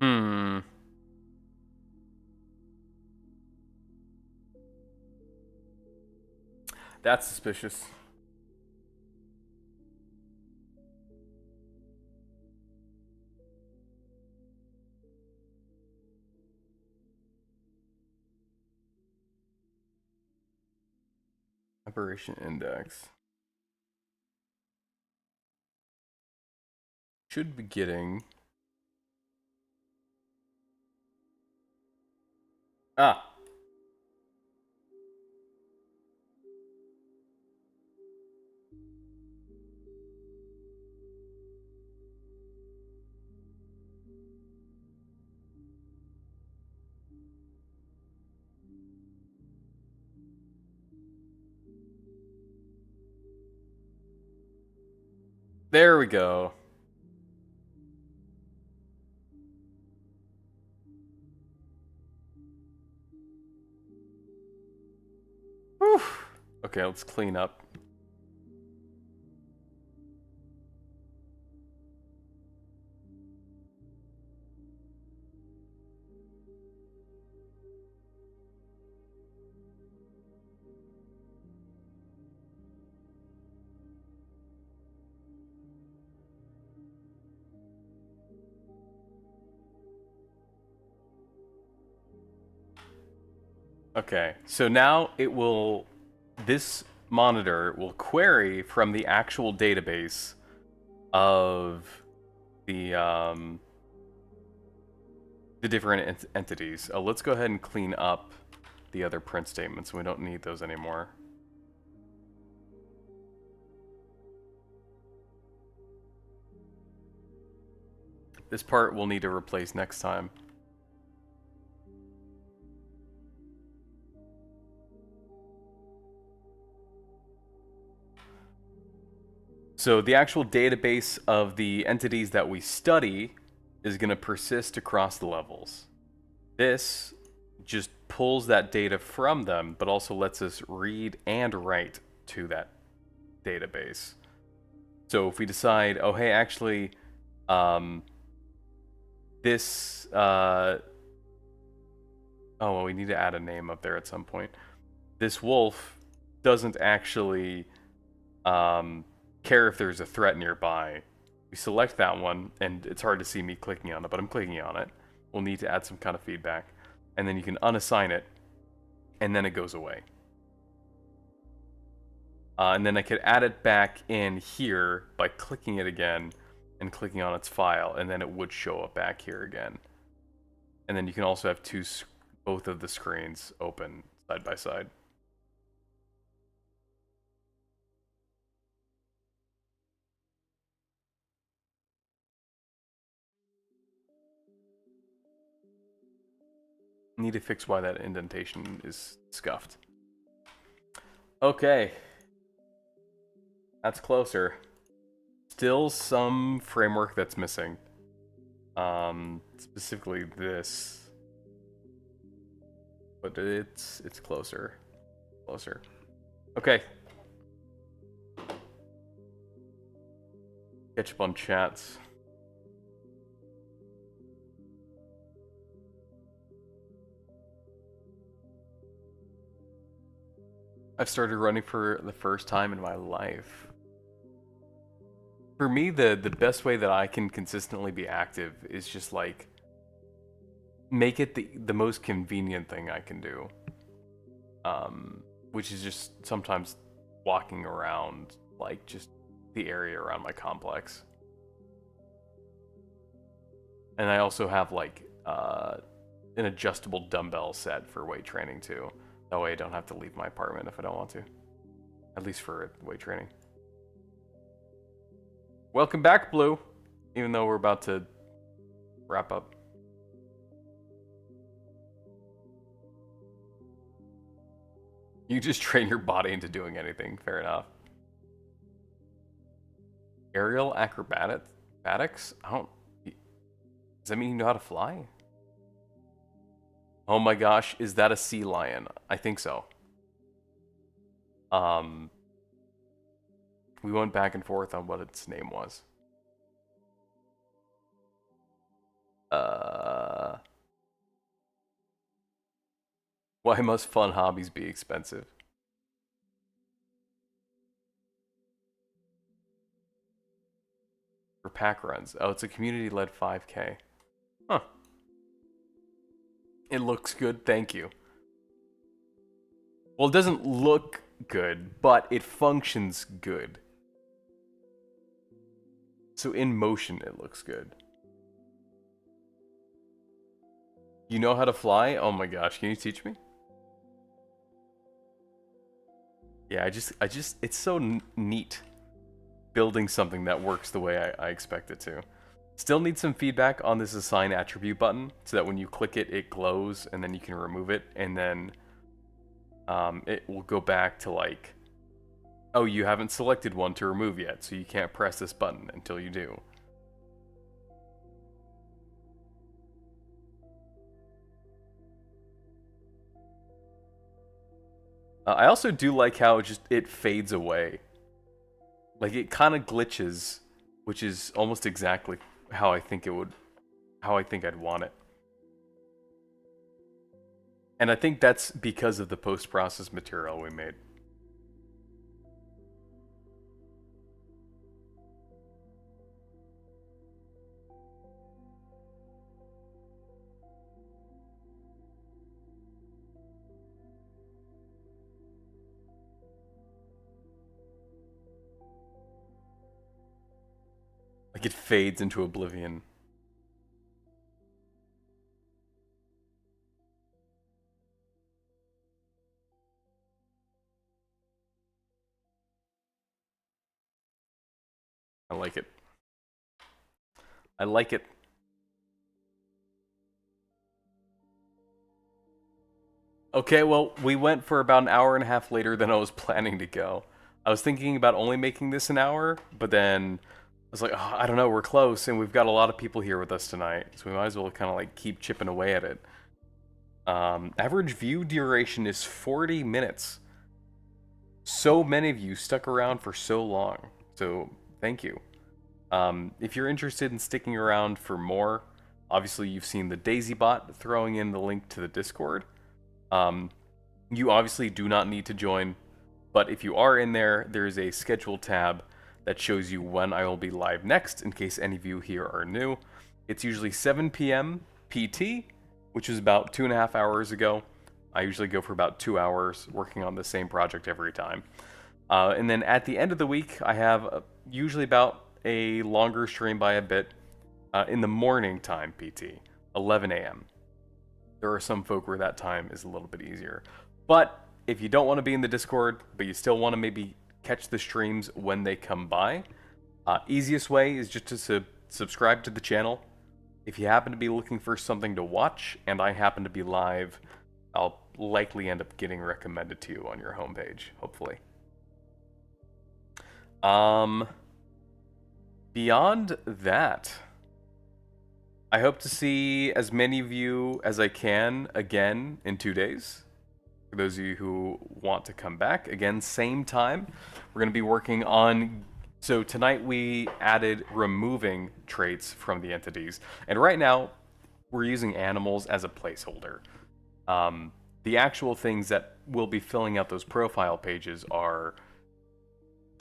Hmm. That's suspicious. Aberration index. Should be getting... Ah. There we go. Whew. Okay, let's clean up. Okay, so now it will... This monitor will query from the actual database of the different entities. Let's go ahead and clean up the other print statements. We don't need those anymore. This part we'll need to replace next time. So the actual database of the entities that we study is going to persist across the levels. This just pulls that data from them, but also lets us read and write to that database. So if we decide, oh, hey, actually, this, oh, well, we need to add a name up there at some point. This wolf doesn't actually care if there's a threat nearby. We select that one, and it's hard to see me clicking on it, but I'm clicking on it. We'll need to add some kind of feedback. And then you can unassign it, and then it goes away. And then I could add it back in here by clicking it again and clicking on its file, and then it would show up back here again. And then you can also have both of the screens open side by side. Need to fix why that indentation is scuffed. Okay. That's closer. Still some framework that's missing. Specifically this. But it's closer. Closer. Okay. Catch up on chats. I've started running for the first time in my life. For me, the best way that I can consistently be active is just like make it the most convenient thing I can do. Which is just sometimes walking around like just the area around my complex. And I also have like an adjustable dumbbell set for weight training too. That way I don't have to leave my apartment if I don't want to. At least for weight training. Welcome back, Blue. Even though we're about to wrap up. You just train your body into doing anything. Fair enough. Aerial acrobatics? I don't... Does that mean you know how to fly? Oh my gosh, is that a sea lion? I think so. We went back and forth on what its name was. Why must fun hobbies be expensive? For pack runs. Oh, it's a community-led 5K. Huh. It looks good, thank you. Well, it doesn't look good, but it functions good. So in motion, it looks good. You know how to fly? Oh my gosh, can you teach me? Yeah, I just, it's so neat building something that works the way I expect it to. Still need some feedback on this assign attribute button so that when you click it, it glows and then you can remove it and then it will go back to like, oh, you haven't selected one to remove yet, so you can't press this button until you do. I also do like how it fades away. Like it kind of glitches, which is almost exactly how I think I'd want it. And I think that's because of the post-process material we made. Like it fades into oblivion. I like it. I like it. Okay, well, we went for about an hour and a half later than I was planning to go. I was thinking about only making this an hour, but then I was like, oh, I don't know, we're close, and we've got a lot of people here with us tonight, so we might as well kind of like keep chipping away at it. Average view duration is 40 minutes. So many of you stuck around for so long, so thank you. If you're interested in sticking around for more, obviously you've seen the DaisyBot throwing in the link to the Discord. You obviously do not need to join, but if you are in there, there is a schedule tab that shows you when I will be live next, in case any of you here are new. It's usually 7 p.m. PT, which is about 2.5 hours ago. I usually go for about 2 hours working on the same project every time. And then at the end of the week, I have usually about a longer stream by a bit in the morning time PT, 11 a.m. There are some folk where that time is a little bit easier. But if you don't want to be in the Discord, but you still want to maybe catch the streams when they come by, easiest way is just to subscribe to the channel. If you happen to be looking for something to watch and I happen to be live, I'll likely end up getting recommended to you on your homepage, hopefully. Beyond that, I hope to see as many of you as I can again in 2 days. For those of you who want to come back, again, same time. We're going to be working on... So tonight we added removing traits from the entities. And right now, we're using animals as a placeholder. The actual things that will be filling out those profile pages are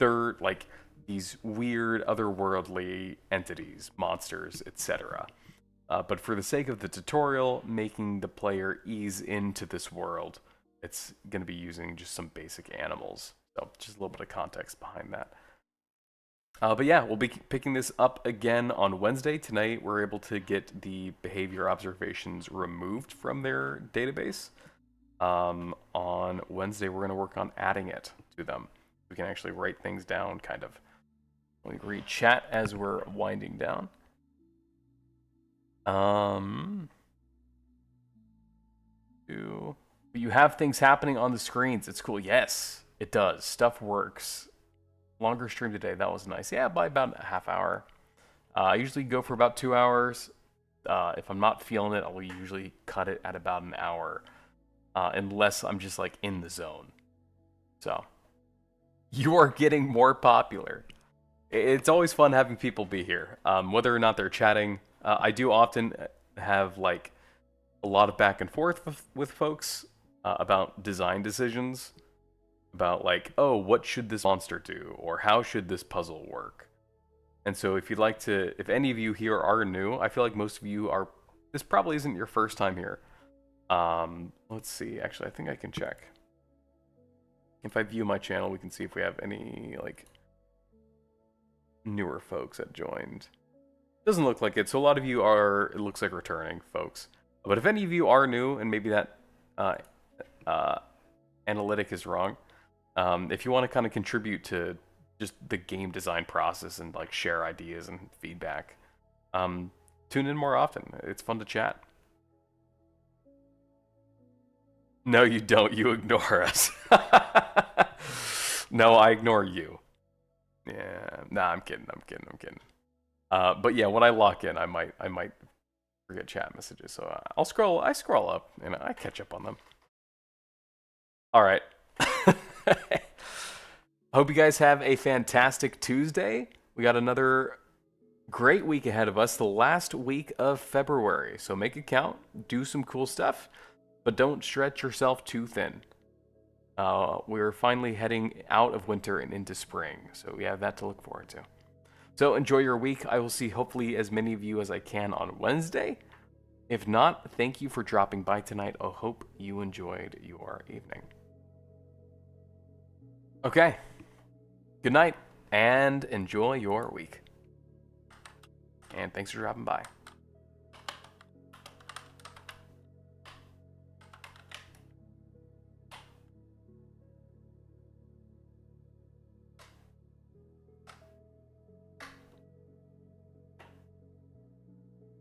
like these weird otherworldly entities, monsters, etc. But for the sake of the tutorial, making the player ease into this world, it's going to be using just some basic animals. So just a little bit of context behind that. But yeah, we'll be picking this up again on Wednesday. Tonight, we're able to get the behavior observations removed from their database. On Wednesday, we're going to work on adding it to them. We can actually write things down, kind of. Let me read chat as we're winding down. You have things happening on the screens. It's cool. Yes, it does. Stuff works. Longer stream today. That was nice. Yeah, by about a half hour. I usually go for about 2 hours. If I'm not feeling it, I'll usually cut it at about an hour. Unless I'm just like in the zone. So, you are getting more popular. It's always fun having people be here. Whether or not they're chatting, I do often have like a lot of back and forth with folks about design decisions. About like, oh, what should this monster do? Or how should this puzzle work? And so if you'd like to, if any of you here are new, I feel like most of you are, this probably isn't your first time here. Let's see, actually, I think I can check. If I view my channel, we can see if we have any, like, newer folks that joined. Doesn't look like it, so a lot of you are, it looks like returning folks. But if any of you are new, and maybe that analytic is wrong, if you want to kind of contribute to just the game design process and like share ideas and feedback, tune in more often. It's fun to chat. No, you don't. You ignore us. No, I ignore you. Yeah, nah, I'm kidding. But yeah, when I lock in, I might forget chat messages. So I scroll up and I catch up on them. All right. Hope you guys have a fantastic Tuesday. We got another great week ahead of us, the last week of February. So make it count, do some cool stuff, but don't stretch yourself too thin. We're finally heading out of winter and into spring, so we have that to look forward to. So enjoy your week. I will see hopefully as many of you as I can on Wednesday. If not, thank you for dropping by tonight. I hope you enjoyed your evening. Okay. Good night, and enjoy your week. And thanks for dropping by.